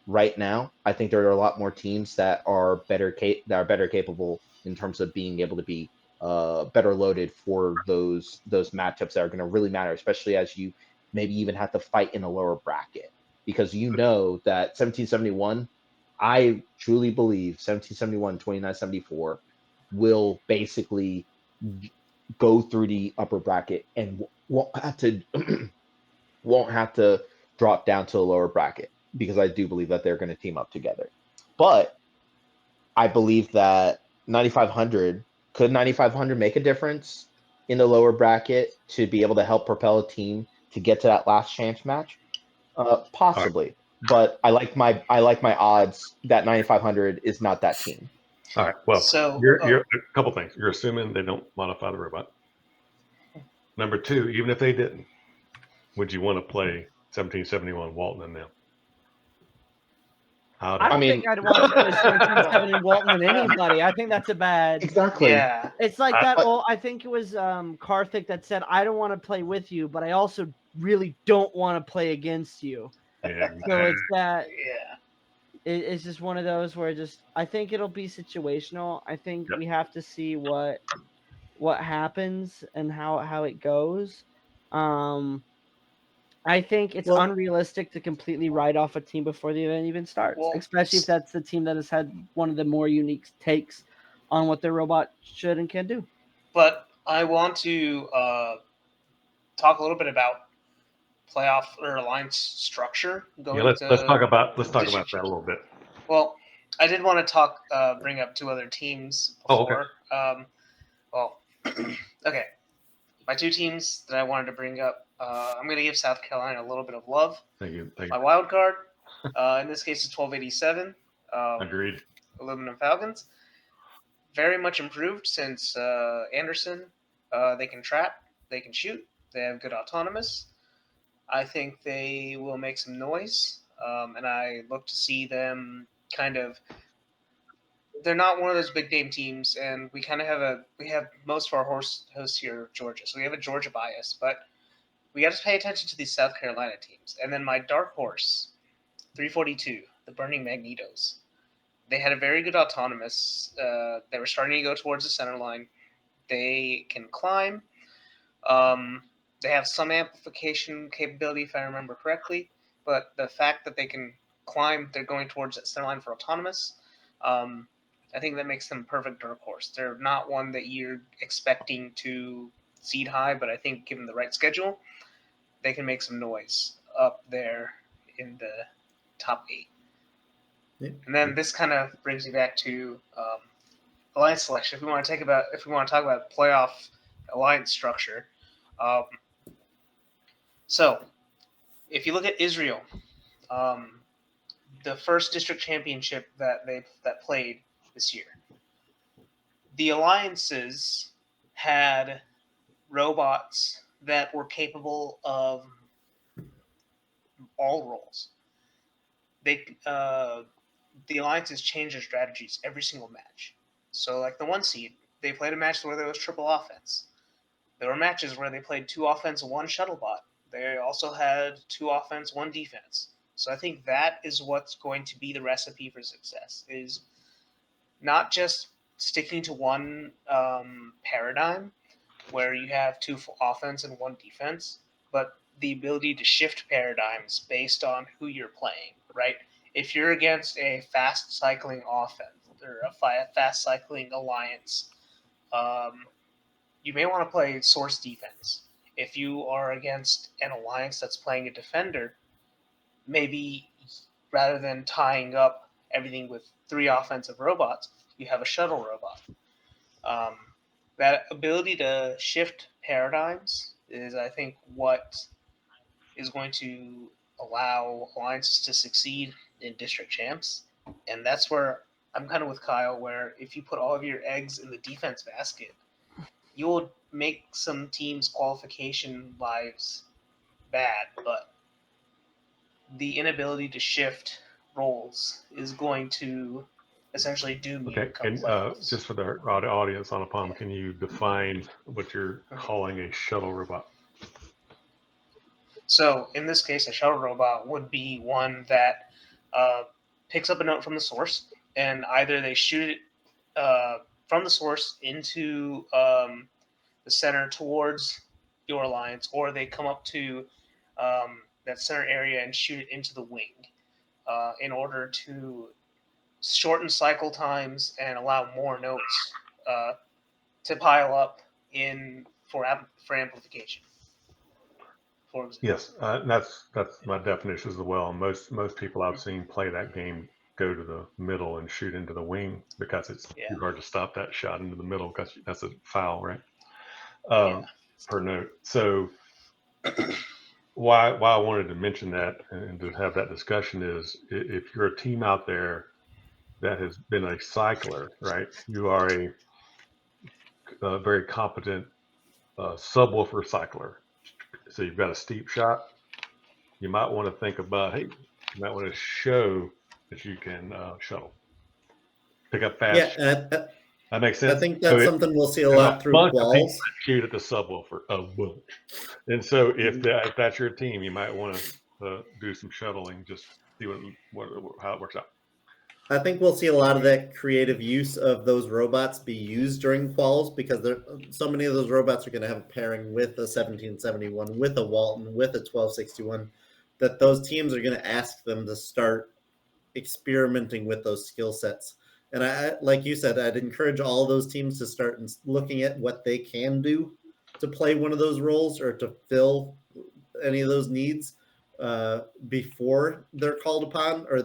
right now, I think there are a lot more teams that are better capable in terms of being able to be better loaded for those matchups that are going to really matter, especially as you maybe even have to fight in a lower bracket, because you know that 1771, I truly believe 1771, 2974 will basically go through the upper bracket and won't have to drop down to a lower bracket, because I do believe that they're going to team up together. But I believe that 9,500 make a difference in the lower bracket to be able to help propel a team to get to that last chance match? Possibly. But I like my odds that 9,500 is not that team. All right. Well, So, you're a couple things. You're assuming they don't modify the robot. Number two, even if they didn't, would you want to play 1771 Walton and them? I don't think I'd want to play 1770 and Walton than anybody. I think that's a bad. Exactly. Yeah. It's like that. I think it was Karthik that said, "I don't want to play with you, but I also really don't want to play against you." Yeah. So it's that. Yeah. It's just one of those where I think it'll be situational. I think Yep. we have to see what happens and how it goes. I think it's unrealistic to completely write off a team before the event even starts, especially if that's the team that has had one of the more unique takes on what their robot should and can do. But I want to talk a little bit about playoff or alliance structure. Let's talk about that a little bit. Well, I did want to bring up two other teams before. Oh, okay. Okay. My two teams that I wanted to bring up, I'm going to give South Carolina a little bit of love. Thank you. My wild card, in this case, is 1287. Agreed. Aluminum Falcons. Very much improved since Anderson. They can trap, they can shoot, they have good autonomous. I think they will make some noise, and I look to see them kind of. They're not one of those big name teams, and we kind of have most of our hosts here Georgia, so we have a Georgia bias, but we got to pay attention to these South Carolina teams. And then my dark horse, 342, the Burning Magnetos. They had a very good autonomous. They were starting to go towards the center line. They can climb. They have some amplification capability, if I remember correctly. But the fact that they can climb, they're going towards that center line for autonomous. I think that makes them a perfect dark horse. They're not one that you're expecting to seed high, but I think given the right schedule, they can make some noise up there in the top 8. Yeah. And then this kind of brings me back to alliance selection. If we want to talk about playoff alliance structure, so if you look at Israel, the first district championship that played this year, the alliances had robots that were capable of all roles. The alliances changed their strategies every single match. So, like the 1 seed, they played a match where there was triple offense. There were matches where they played 2 offense, 1 shuttle bot. They also had 2 offense, 1 defense. So I think that is what's going to be the recipe for success, is not just sticking to one paradigm where you have 2 offense and 1 defense, but the ability to shift paradigms based on who you're playing, right? If you're against a fast cycling offense or a fast cycling alliance, you may want to play source defense. If you are against an alliance that's playing a defender, maybe rather than tying up everything with 3 offensive robots, you have a shuttle robot. that ability to shift paradigms is, I think, what is going to allow alliances to succeed in district champs. And that's where I'm kind of with Kyle, where if you put all of your eggs in the defense basket, you will make some teams' qualification lives bad, but the inability to shift roles is going to essentially doom you Okay, come and playoffs. just for the audience, Anupam, can you define what you're calling a shuttle robot? So in this case, a shuttle robot would be one that picks up a note from the source, and either they shoot it from the source into the center towards your alliance, or they come up to that center area and shoot it into the wing in order to shorten cycle times and allow more notes to pile up in for amplification. For example. Yes, that's my definition as well. Most people I've seen play that game go to the middle and shoot into the wing because it's too hard to stop that shot into the middle because that's a foul, right? Per note. So why I wanted to mention that and to have that discussion is if you're a team out there that has been a cycler, right? You are a very competent subwoofer cycler. So you've got a steep shot. You might want to think about, hey, you might want to show that you can shuttle, pick up fast. Yeah, that makes sense. I think that's something we'll see a lot through quals. Shoot at the subwoofer, a bunch. And so if that's your team, you might want to do some shuttling, just see how it works out. I think we'll see a lot of that creative use of those robots be used during quals because so many of those robots are going to have a pairing with a 1771, with a Walton, with a 1261, that those teams are going to ask them to start experimenting with those skill sets. And I, like you said, I'd encourage all those teams to start looking at what they can do to play one of those roles or to fill any of those needs before they're called upon or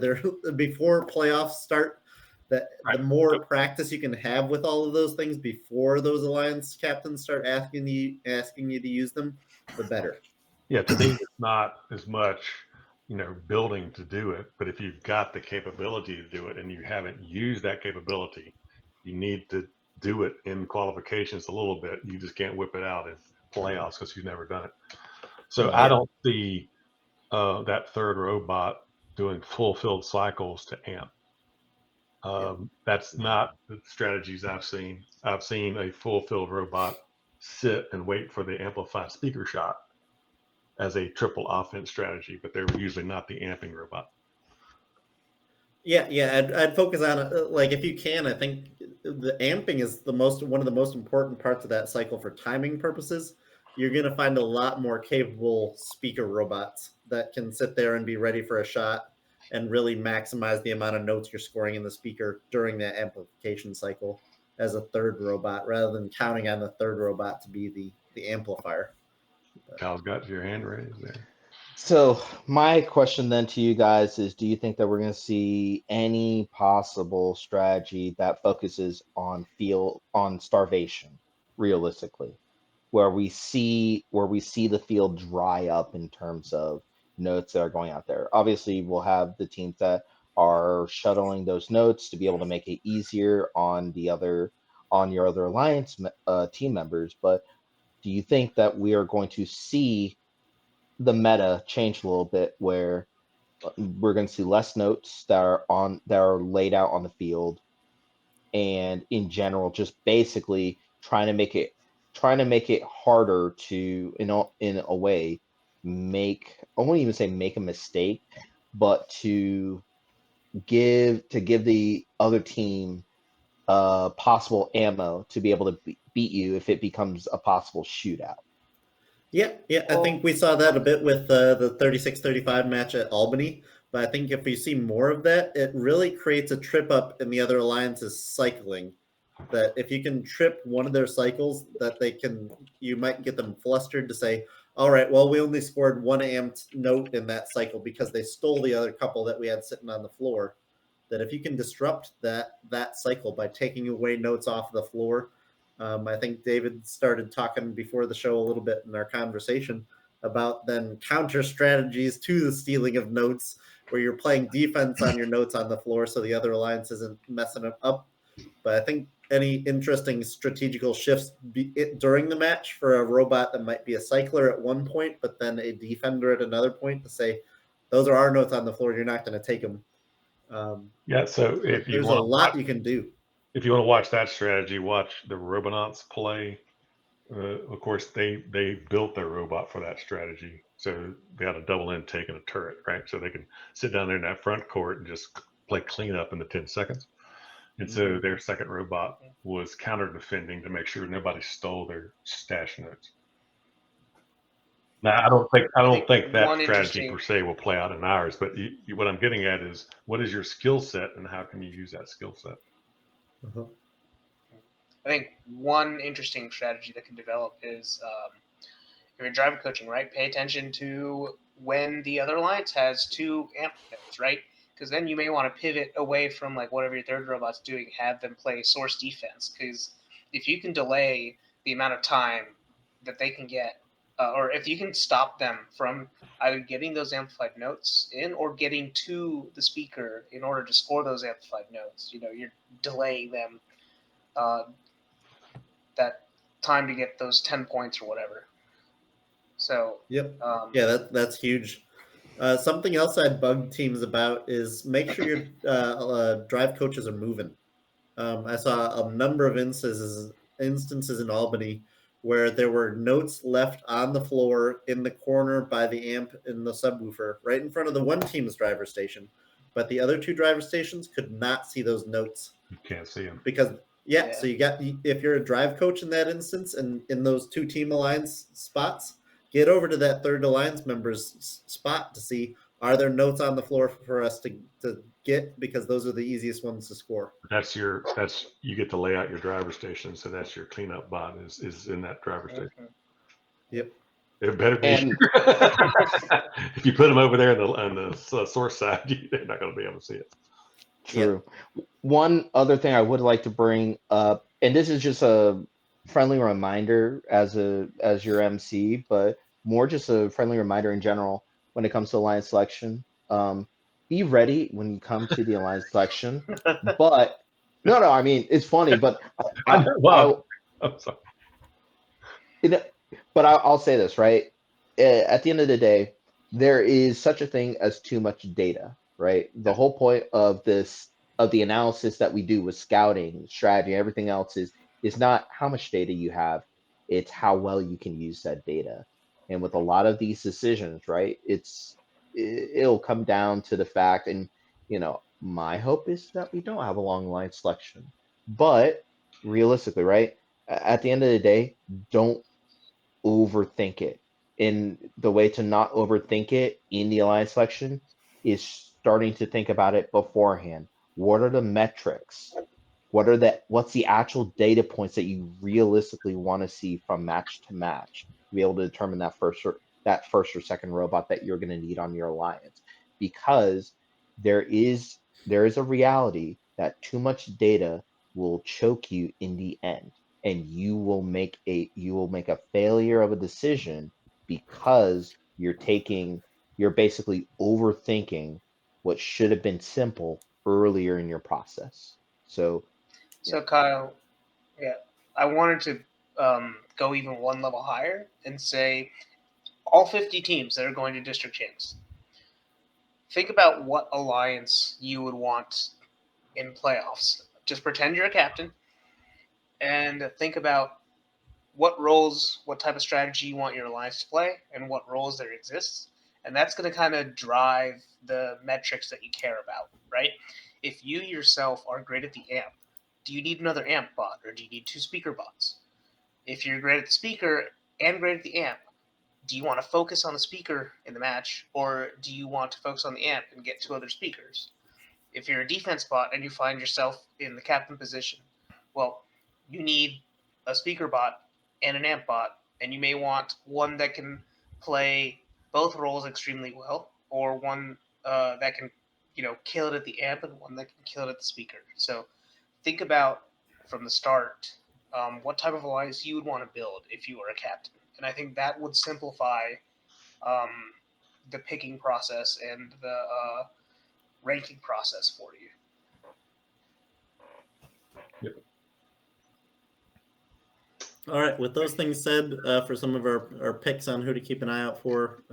before playoffs start. That the more practice you can have with all of those things before those alliance captains start asking you to use them, the better. Yeah, to me, it's not as much building to do it, but if you've got the capability to do it and you haven't used that capability, you need to do it in qualifications a little bit. You just can't whip it out in playoffs because you've never done it. So I don't see that third robot doing full field cycles to amp. That's not the strategies I've seen. I've seen a full field robot sit and wait for the amplified speaker shot as a triple offense strategy, but they're usually not the amping robot. Yeah, I'd focus on it. Like if you can, I think the amping is one of the most important parts of that cycle for timing purposes. You're going to find a lot more capable speaker robots that can sit there and be ready for a shot and really maximize the amount of notes you're scoring in the speaker during that amplification cycle as a third robot, rather than counting on the third robot to be the amplifier. Kyle's got your hand raised there. So my question then to you guys is, do you think that we're going to see any possible strategy that focuses on starvation, realistically, where we see the field dry up in terms of notes that are going out there? Obviously, we'll have the teams that are shuttling those notes to be able to make it easier on your other alliance team members. But do you think that we are going to see the meta change a little bit, where we're going to see less notes that are laid out on the field, and in general, just basically trying to make it harder to, in a way, I won't even say make a mistake, but to give the other team possible ammo to be able to beat you if it becomes a possible shootout? Yeah, I think we saw that a bit with the 36-35 match at Albany. But I think if we see more of that, it really creates a trip up in the other alliances cycling. That if you can trip one of their cycles, you might get them flustered to say, all right, well, we only scored one amped note in that cycle because they stole the other couple that we had sitting on the floor. That if you can disrupt that cycle by taking away notes off the floor, I think David started talking before the show a little bit in our conversation about then counter strategies to the stealing of notes, where you're playing defense on your notes on the floor so the other alliance isn't messing it up. But I think any interesting strategical shifts during the match for a robot that might be a cycler at one point, but then a defender at another point, to say, those are our notes on the floor, you're not going to take them. So if you there's a lot you can do. If you want to watch that strategy, watch the Robonauts play. Of course, they built their robot for that strategy. So they had a double intake and a turret, right? So they can sit down there in that front court and just play cleanup in the 10 seconds. And so their second robot was counter defending to make sure nobody stole their stash notes. Now, I don't think that strategy per se will play out in ours, but what I'm getting at is, what is your skill set and how can you use that skill set? Uh-huh. I think one interesting strategy that can develop is if you're driver coaching, right? Pay attention to when the other alliance has 2 amp nodes, right? Because then you may want to pivot away from like whatever your third robot's doing, have them play source defense. Because if you can delay the amount of time that they can get, or if you can stop them from either getting those amplified notes in or getting to the speaker in order to score those amplified notes, you're delaying them that time to get those 10 points or whatever. So yep, that's huge. Something else I'd bug teams about is make sure your drive coaches are moving. I saw a number of instances in Albany where there were notes left on the floor in the corner by the amp in the subwoofer, right in front of the one team's driver station, but the other 2 driver stations could not see those notes. You can't see them because so you got, if you're a drive coach in that instance and in those 2 team alliance spots, get over to that third alliance member's spot to see, are there notes on the floor for us to get, because those are the easiest ones to score. You get to lay out your driver station, so that's your cleanup bot is in that driver station. Yep. It better be. And if you put them over there on the source side, they're not going to be able to see it. True. One other thing I would like to bring up, and this is just a friendly reminder as your MC, but more just a friendly reminder in general when it comes to alliance selection. Be ready when you come to the alliance selection. But no, I mean, it's funny, but I'm sorry. But I'll say this, right? At the end of the day, there is such a thing as too much data, right? The whole point of the analysis that we do with scouting, strategy, everything else is not how much data you have, it's how well you can use that data. And with a lot of these decisions, right, it'll come down to the fact, and my hope is that we don't have a long line selection. But realistically, right, at the end of the day, don't overthink it. And the way to not overthink it in the alliance selection is starting to think about it beforehand. What are the metrics? What's the actual data points that you realistically want to see from match to match to be able to determine that first or second robot that you're going to need on your alliance? Because there is a reality that too much data will choke you in the end, and you will make a failure of a decision because you're basically overthinking what should have been simple earlier in your process. So Kyle, I wanted to go even one level higher and say all 50 teams that are going to district champs. Think about what alliance you would want in playoffs. Just pretend you're a captain and think about what roles, what type of strategy you want your alliance to play, and what roles there exists. And that's going to kind of drive the metrics that you care about, right? If you yourself are great at the amp, do you need another amp bot or do you need 2 speaker bots? If you're great at the speaker and great at the amp, do you want to focus on the speaker in the match or do you want to focus on the amp and get 2 other speakers? If you're a defense bot and you find yourself in the captain position, well, you need a speaker bot and an amp bot, and you may want one that can play both roles extremely well, or one that can, kill it at the amp, and one that can kill it at the speaker. So think about from the start what type of alliance you would want to build if you were a captain. And I think that would simplify the picking process and the ranking process for you. All right. With those things said, for some of our picks on who to keep an eye out for,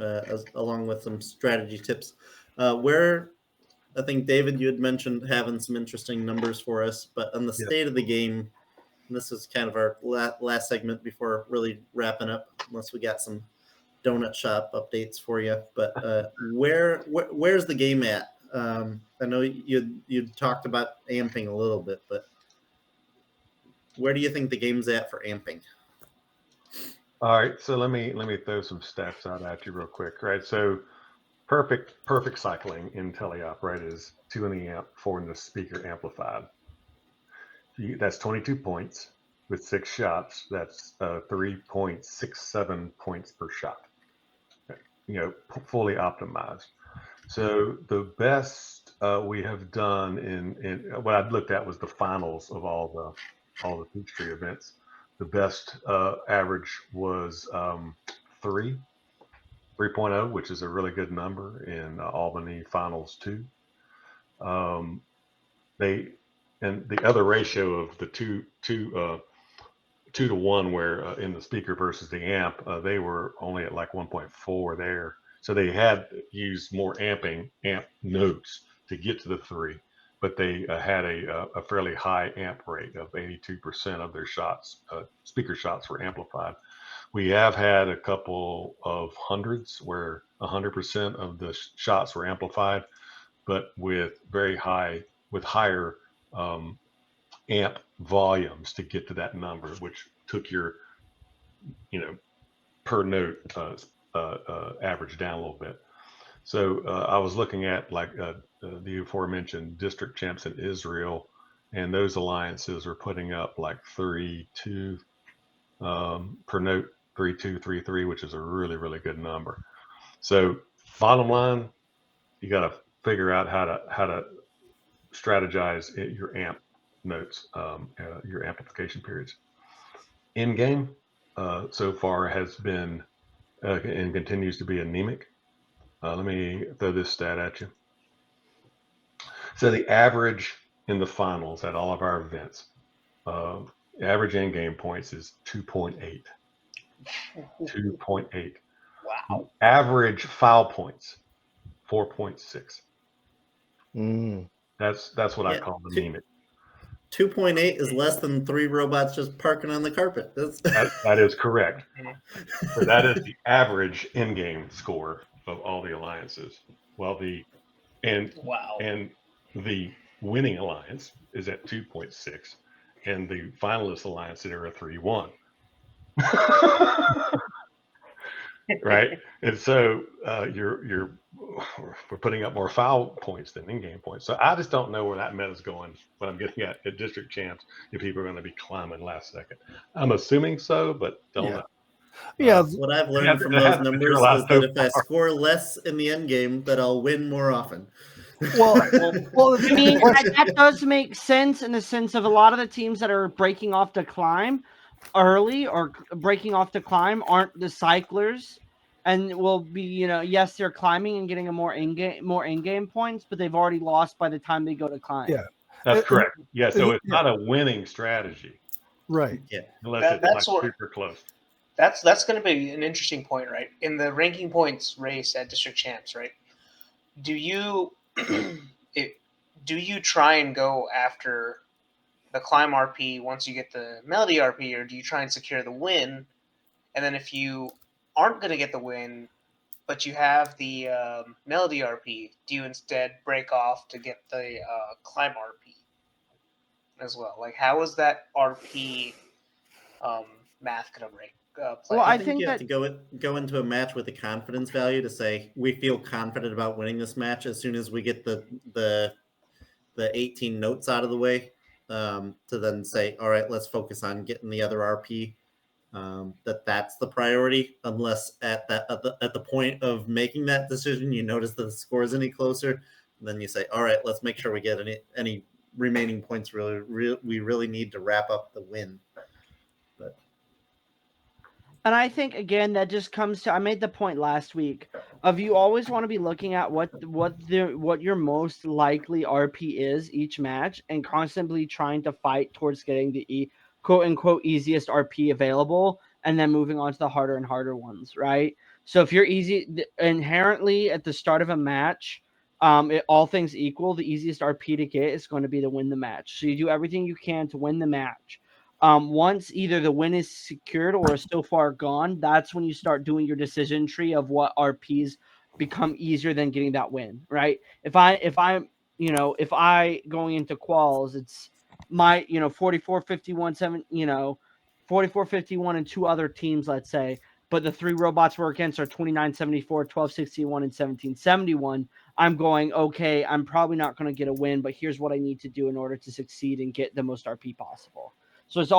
along with some strategy tips, where I think, David, you had mentioned having some interesting numbers for us, but on the state of the game, and this is kind of our last segment before really wrapping up, unless we got some donut shop updates for you. But where's the game at? I know you talked about amping a little bit, but where do you think the game's at for amping? All right, so let me throw some stats out at you real quick, right? So perfect cycling in teleop, right, is 2 in the amp, 4 in the speaker amplified. That's 22 points with 6 shots. That's 3.67 points per shot. Fully optimized. So the best we have done in what I looked at was the finals of all the Peachtree events. The best average was 3.0, which is a really good number in Albany finals 2. And the other ratio of the 2 to 1, where in the speaker versus the amp, they were only at like 1.4 there. So they had used more amp notes to get to the 3, but they had a fairly high amp rate of 82% of their shots, speaker shots were amplified. We have had a couple of hundreds where 100% of the shots were amplified, but with higher amp volumes to get to that number, which took your, per note average down a little bit. So I was looking at the aforementioned district champs in Israel, and those alliances are putting up like 3.2 per note, 3.2, 3.3, which is a really, really good number. So bottom line, you got to figure out how to strategize your amp notes, your amplification periods. In game, so far has been and continues to be anemic. Let me throw this stat at you. So the average in the finals at all of our events, average in-game points is 2.8. 2.8. Wow. Average foul points, 4.6. That's what I call anemic. 2.8 is less than 3 robots just parking on the carpet. That is correct. So that is the average in-game score of all the alliances. Well, the winning alliance is at 2.6, and the finalist alliance are at 3.1. Right, and so we're putting up more foul points than in-game points. So I just don't know where that meta's going. What I'm getting at district champs, if people are going to be climbing last second, I'm assuming so, but don't know. Yeah, what I've learned from those numbers is that if I score less in the end game, that I'll win more often. Well, I mean, that does make sense in the sense of a lot of the teams that are breaking off the climb early or breaking off the climb aren't the cyclers, and will be, yes, they're climbing and getting a more in-game points, but they've already lost by the time they go to climb. Yeah, that's correct. Yeah, so it's not a winning strategy, right? Yeah, unless it's super close. That's going to be an interesting point, right? In the ranking points race at district champs, right? Do you try and go after the climb RP once you get the melody RP, or do you try and secure the win? And then if you aren't going to get the win, but you have the melody RP, do you instead break off to get the climb RP as well? Like, how is that RP math going to break? Well, I think you have to go into a match with a confidence value to say we feel confident about winning this match as soon as we get the 18 notes out of the way, to then say, all right, let's focus on getting the other RP. That's the priority, unless at the point of making that decision you notice that the score is any closer, then you say, all right, let's make sure we get any remaining points we really need to wrap up the win. And I think again that just comes to I made the point last week of you always want to be looking at what your most likely RP is each match and constantly trying to fight towards getting the quote unquote easiest RP available and then moving on to the harder and harder ones, right? So if you're inherently at the start of a match, all things equal, the easiest RP to get is going to be to win the match. So you do everything you can to win the match. Once either the win is secured or is so far gone, that's when you start doing your decision tree of what RPs become easier than getting that win, right? If I going into quals, it's my 44 51 7 44 51 and two other teams, let's say, but the three robots we're against are 29 74 12 61 and 17 71. I'm going, okay, I'm probably not going to get a win, but here's what I need to do in order to succeed and get the most RP possible. So it's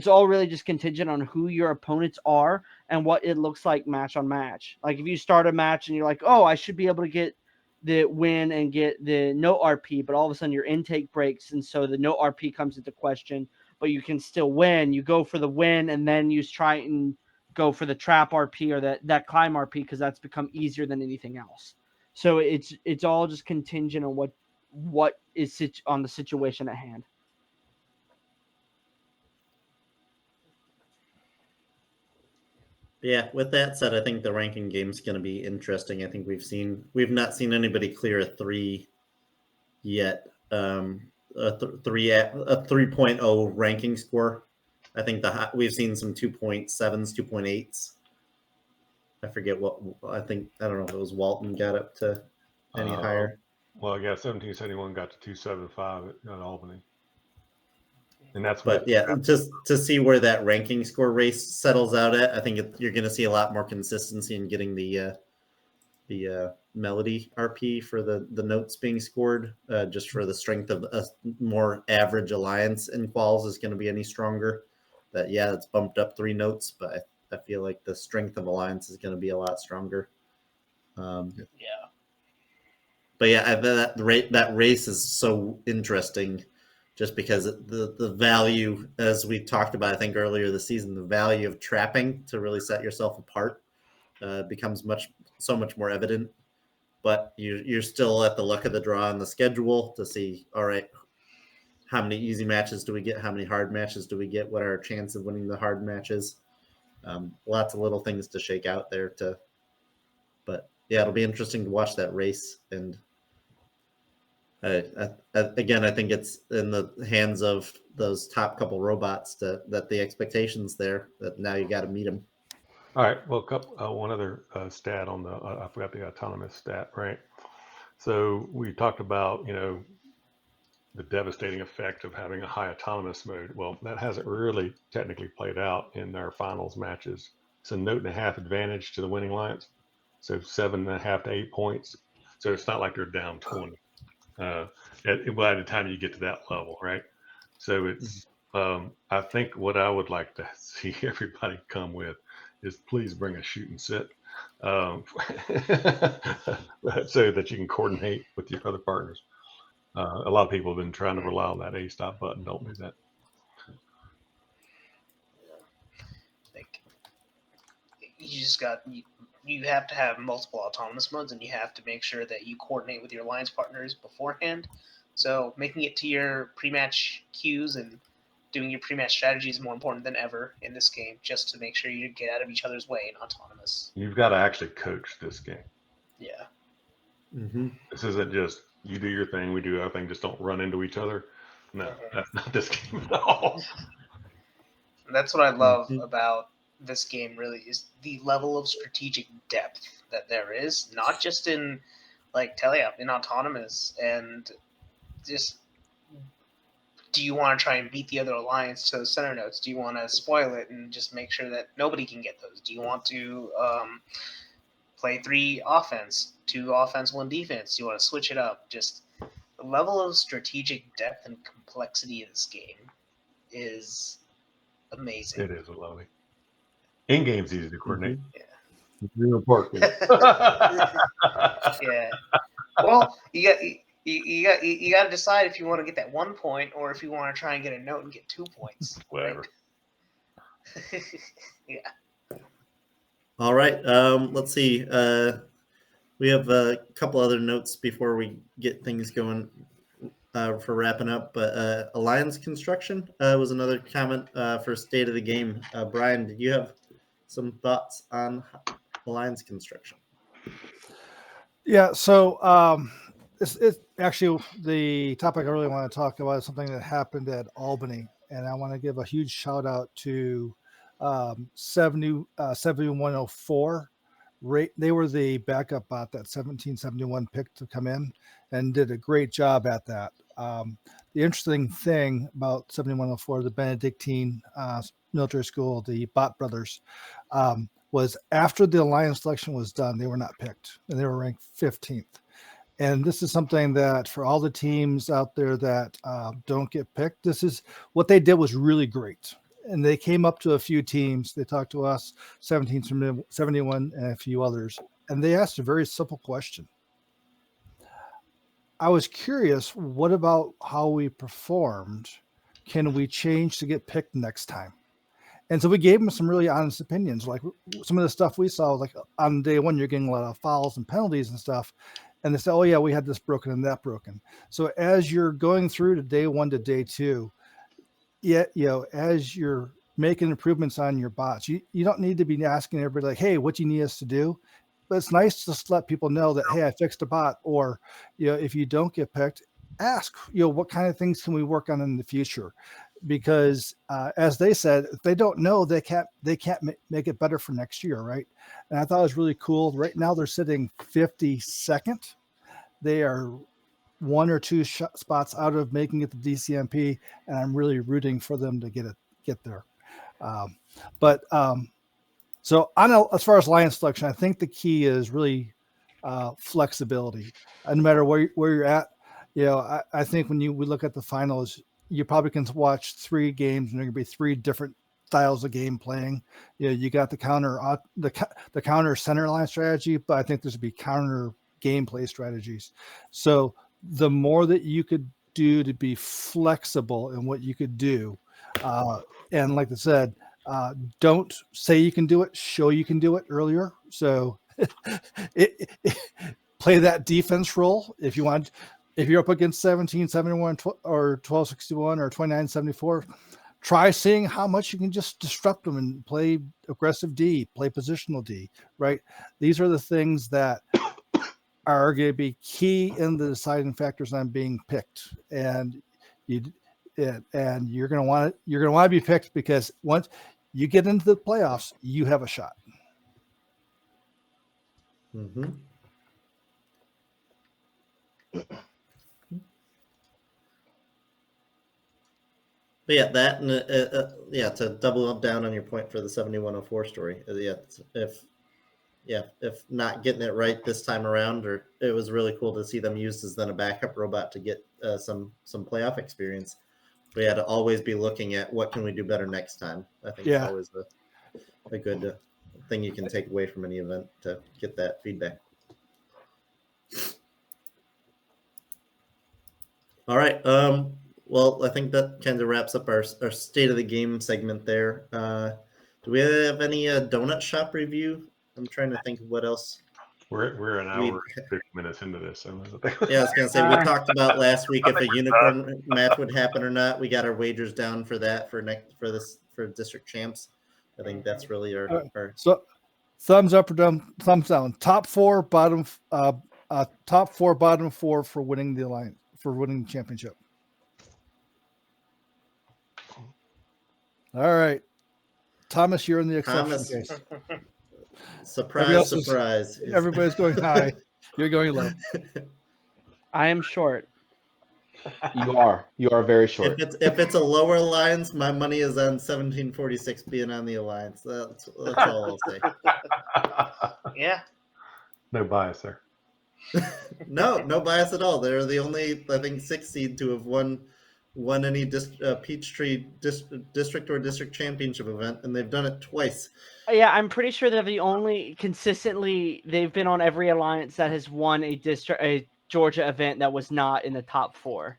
all really just contingent on who your opponents are and what it looks like match on match. Like if you start a match and you're like, oh, I should be able to get the win and get the no RP, but all of a sudden your intake breaks and so the no RP comes into question, but you can still win. You go for the win and then you try and go for the trap RP or that climb RP because that's become easier than anything else. So it's all just contingent on what is on the situation at hand. Yeah, with that said, I think the ranking game is going to be interesting. I think we've not seen anybody clear a 3 yet. A 3.0 ranking score. I think we've seen some 2.7s, 2.8s. I forget what I don't know if it was Walton got up to any higher. Well, I guess 1771 got to 275 at Albany. And that's but yeah, just to see where that ranking score race settles out at, I think you're going to see a lot more consistency in getting the melody RP for the notes being scored. Just for the strength of a more average alliance in quals is going to be any stronger. That it's bumped up 3 notes, but I feel like the strength of alliance is going to be a lot stronger. But yeah, that race is so interesting. Just because the value, as we talked about, I think earlier this season, the value of trapping to really set yourself apart becomes so much more evident. But you're still at the luck of the draw on the schedule to see, all right, how many easy matches do we get? How many hard matches do we get? What are our chances of winning the hard matches? Lots of little things to shake out there. But yeah, it'll be interesting to watch that race. And again, I think it's in the hands of those top couple robots that the expectations there, that now you got to meet them. All right. Well, one other stat on I forgot the autonomous stat, right? So we talked about, the devastating effect of having a high autonomous mode. Well, that hasn't really technically played out in our finals matches. It's a 1.5 advantage to the winning alliance. So 7.5 to 8 points. So it's not like they're down 20. By the time you get to that level, right? So it's, I think what I would like to see everybody come with is please bring a shoot and sit, so that you can coordinate with your other partners. A lot of people have been trying to rely on that A stop button. Don't do that. You just you have to have multiple autonomous modes, and you have to make sure that you coordinate with your alliance partners beforehand. So making it to your pre-match queues and doing your pre-match strategy is more important than ever in this game, just to make sure you get out of each other's way in autonomous. You've got to actually coach this game. Yeah. Mm-hmm. This isn't just you do your thing, we do our thing, just don't run into each other. No, that's not this game at all. And that's what I love about this game, really, is the level of strategic depth that there is, not just in like teleop, in autonomous, and just, do you want to try and beat the other alliance to the center notes? Do you want to spoil it and just make sure that nobody can get those? Do you want to play 3 offense, 2 offense, 1 defense? Do you want to switch it up? Just the level of strategic depth and complexity of this game is amazing. It is a lovely. In game's easy to coordinate. Yeah. Real important. Yeah. Well, you got to decide if you want to get that 1 point or if you want to try and get a note and get 2 points. Whatever. Right? Yeah. All right. Let's see. We have a couple other notes before we get things going for wrapping up. But Alliance construction was another comment for state of the game. Brian, did you have some thoughts on Alliance construction? Yeah, so it's actually the topic I really want to talk about is something that happened at Albany, and I want to give a huge shout out to 7104. They were the backup bot that 1771 picked to come in and did a great job at that. The interesting thing about 7104, the Benedictine military school, the Bot Brothers, was after the Alliance selection was done, they were not picked, and they were ranked 15th. And this is something that for all the teams out there that don't get picked, this is what they did was really great. And they came up to a few teams. They talked to us, 1771 and a few others, and they asked a very simple question. I was curious, what about how we performed? Can we change to get picked next time? And so we gave them some really honest opinions. Like some of the stuff we saw, like on day one, you're getting a lot of fouls and penalties and stuff. And they said, oh yeah, we had this broken and that broken. So as you're going through to day one to day two, as you're making improvements on your bots, you don't need to be asking everybody like, hey, what do you need us to do? But it's nice to just let people know that, hey, I fixed a bot. Or, if you don't get picked, ask, what kind of things can we work on in the future? Because as they said, if they don't know, they can't make it better for next year, right? And I thought it was really cool. Right now they're sitting 52nd. They are 1 or 2 spots out of making it to DCMP, and I'm really rooting for them to get there. So as far as Alliance selection, I think the key is really flexibility. And no matter where you're at, I think when we look at the finals, you probably can watch 3 games and there can be 3 different styles of game playing. You got the counter center line strategy, but I think there's be counter gameplay strategies. So the more that you could do to be flexible in what you could do, and like I said, don't say you can do it, show you can do it earlier. So play that defense role if you want. If you're up against 1771 or 1261 or 2974, try seeing how much you can just disrupt them and play aggressive D, play positional D, right? These are the things that are going to be key in the deciding factors on being picked. And you're going to want to be picked, because once you get into the playoffs, you have a shot. Mm-hmm. But yeah, that and to double up down on your point for the 7104 story, if not getting it right this time around, or it was really cool to see them used as then a backup robot to get some playoff experience. We had to always be looking at what can we do better next time. I think it's always a good thing you can take away from any event to get that feedback. All right. Well, I think that kind of wraps up our state of the game segment there. Do we have any donut shop review? I'm trying to think of what else. We're an hour, 50 minutes into this. So yeah, I was gonna say we talked about last week if a unicorn match would happen or not. We got our wagers down for that for district champs. I think that's really our so thumbs up or down, thumbs down. Top 4, bottom 4 for winning the alliance, for winning the championship. All right, Thomas, you're in the exception case. Surprise! Everybody's going high. You're going low. I am short. You are very short. If it's a lower alliance, my money is on 1746 being on the alliance. That's all I'll say. Yeah. No bias there. no bias at all. They're the only, I think, 6 seed to have won any Peachtree district or district championship event, and they've done it twice. Yeah, I'm pretty sure they're the only consistently. They've been on every alliance that has won a Georgia event that was not in the top 4.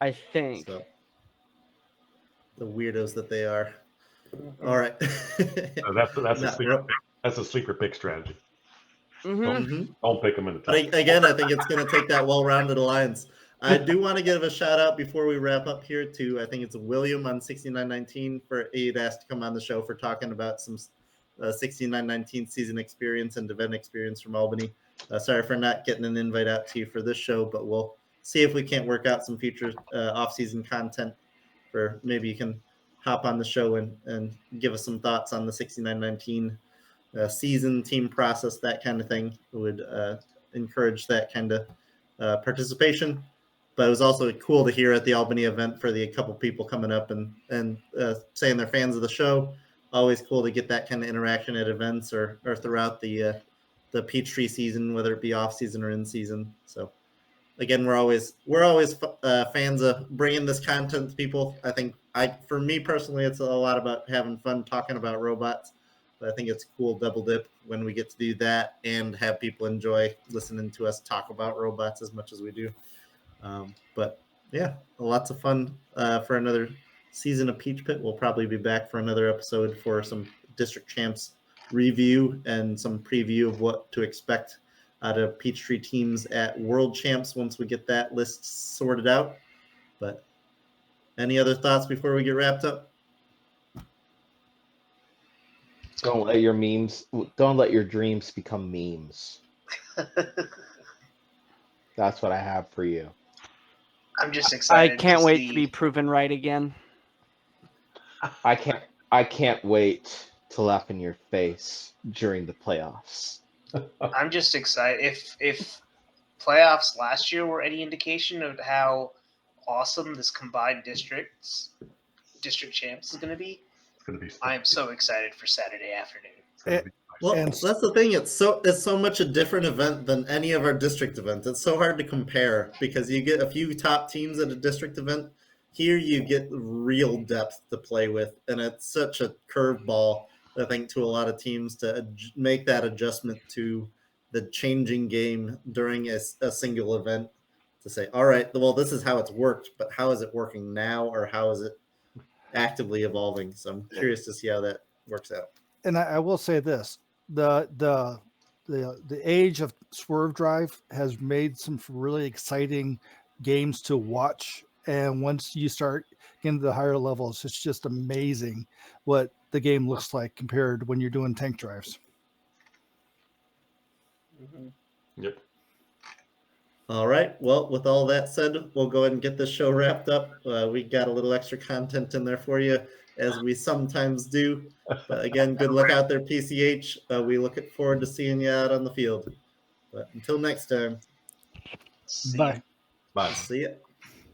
I think. So, the weirdos that they are. All right. That's a sleeper pick strategy. Mhm. Don't pick them in the top. But again, I think it's going to take that well-rounded alliance. I do want to give a shout out before we wrap up here to, I think it's William on 6919 for he'd asked to come on the show for talking about some 6919 season experience and event experience from Albany. Sorry for not getting an invite out to you for this show, but we'll see if we can't work out some future off-season content for maybe you can hop on the show and give us some thoughts on the 6919 season, team process, that kind of thing. Would encourage that kind of participation. But it was also cool to hear at the Albany event for the couple people coming up and saying they're fans of the show. Always cool to get that kind of interaction at events or throughout the Peachtree season, whether it be off season or in season. So again, we're always fans of bringing this content to people. I think for me personally, it's a lot about having fun talking about robots. But I think it's a cool double dip when we get to do that and have people enjoy listening to us talk about robots as much as we do. But yeah, lots of fun for another season of Peach Pit. We'll probably be back for another episode for some district champs review and some preview of what to expect out of Peachtree teams at World Champs once we get that list sorted out. But any other thoughts before we get wrapped up? Don't let your dreams become memes. That's what I have for you. I'm just excited. I can't wait to be proven right again. I can't wait to laugh in your face during the playoffs. I'm just excited. If playoffs last year were any indication of how awesome this combined district champs is going to be, I am so excited for Saturday afternoon. Well, that's the thing. It's so much a different event than any of our district events. It's so hard to compare because you get a few top teams at a district event. Here you get real depth to play with, and it's such a curveball, I think, to a lot of teams to make that adjustment to the changing game during a single event to say, all right, well, this is how it's worked, but how is it working now, or how is it actively evolving? So I'm curious to see how that works out. And I will say this: the age of Swerve Drive has made some really exciting games to watch. And once you start getting to the higher levels, it's just amazing what the game looks like compared to when you're doing tank drives. Mm-hmm. Yep. All right. Well, with all that said, we'll go ahead and get this show wrapped up. We got a little extra content in there for you, as we sometimes do. But again, good luck out there, PCH. We look forward to seeing you out on the field. But until next time. Bye. Bye. See ya.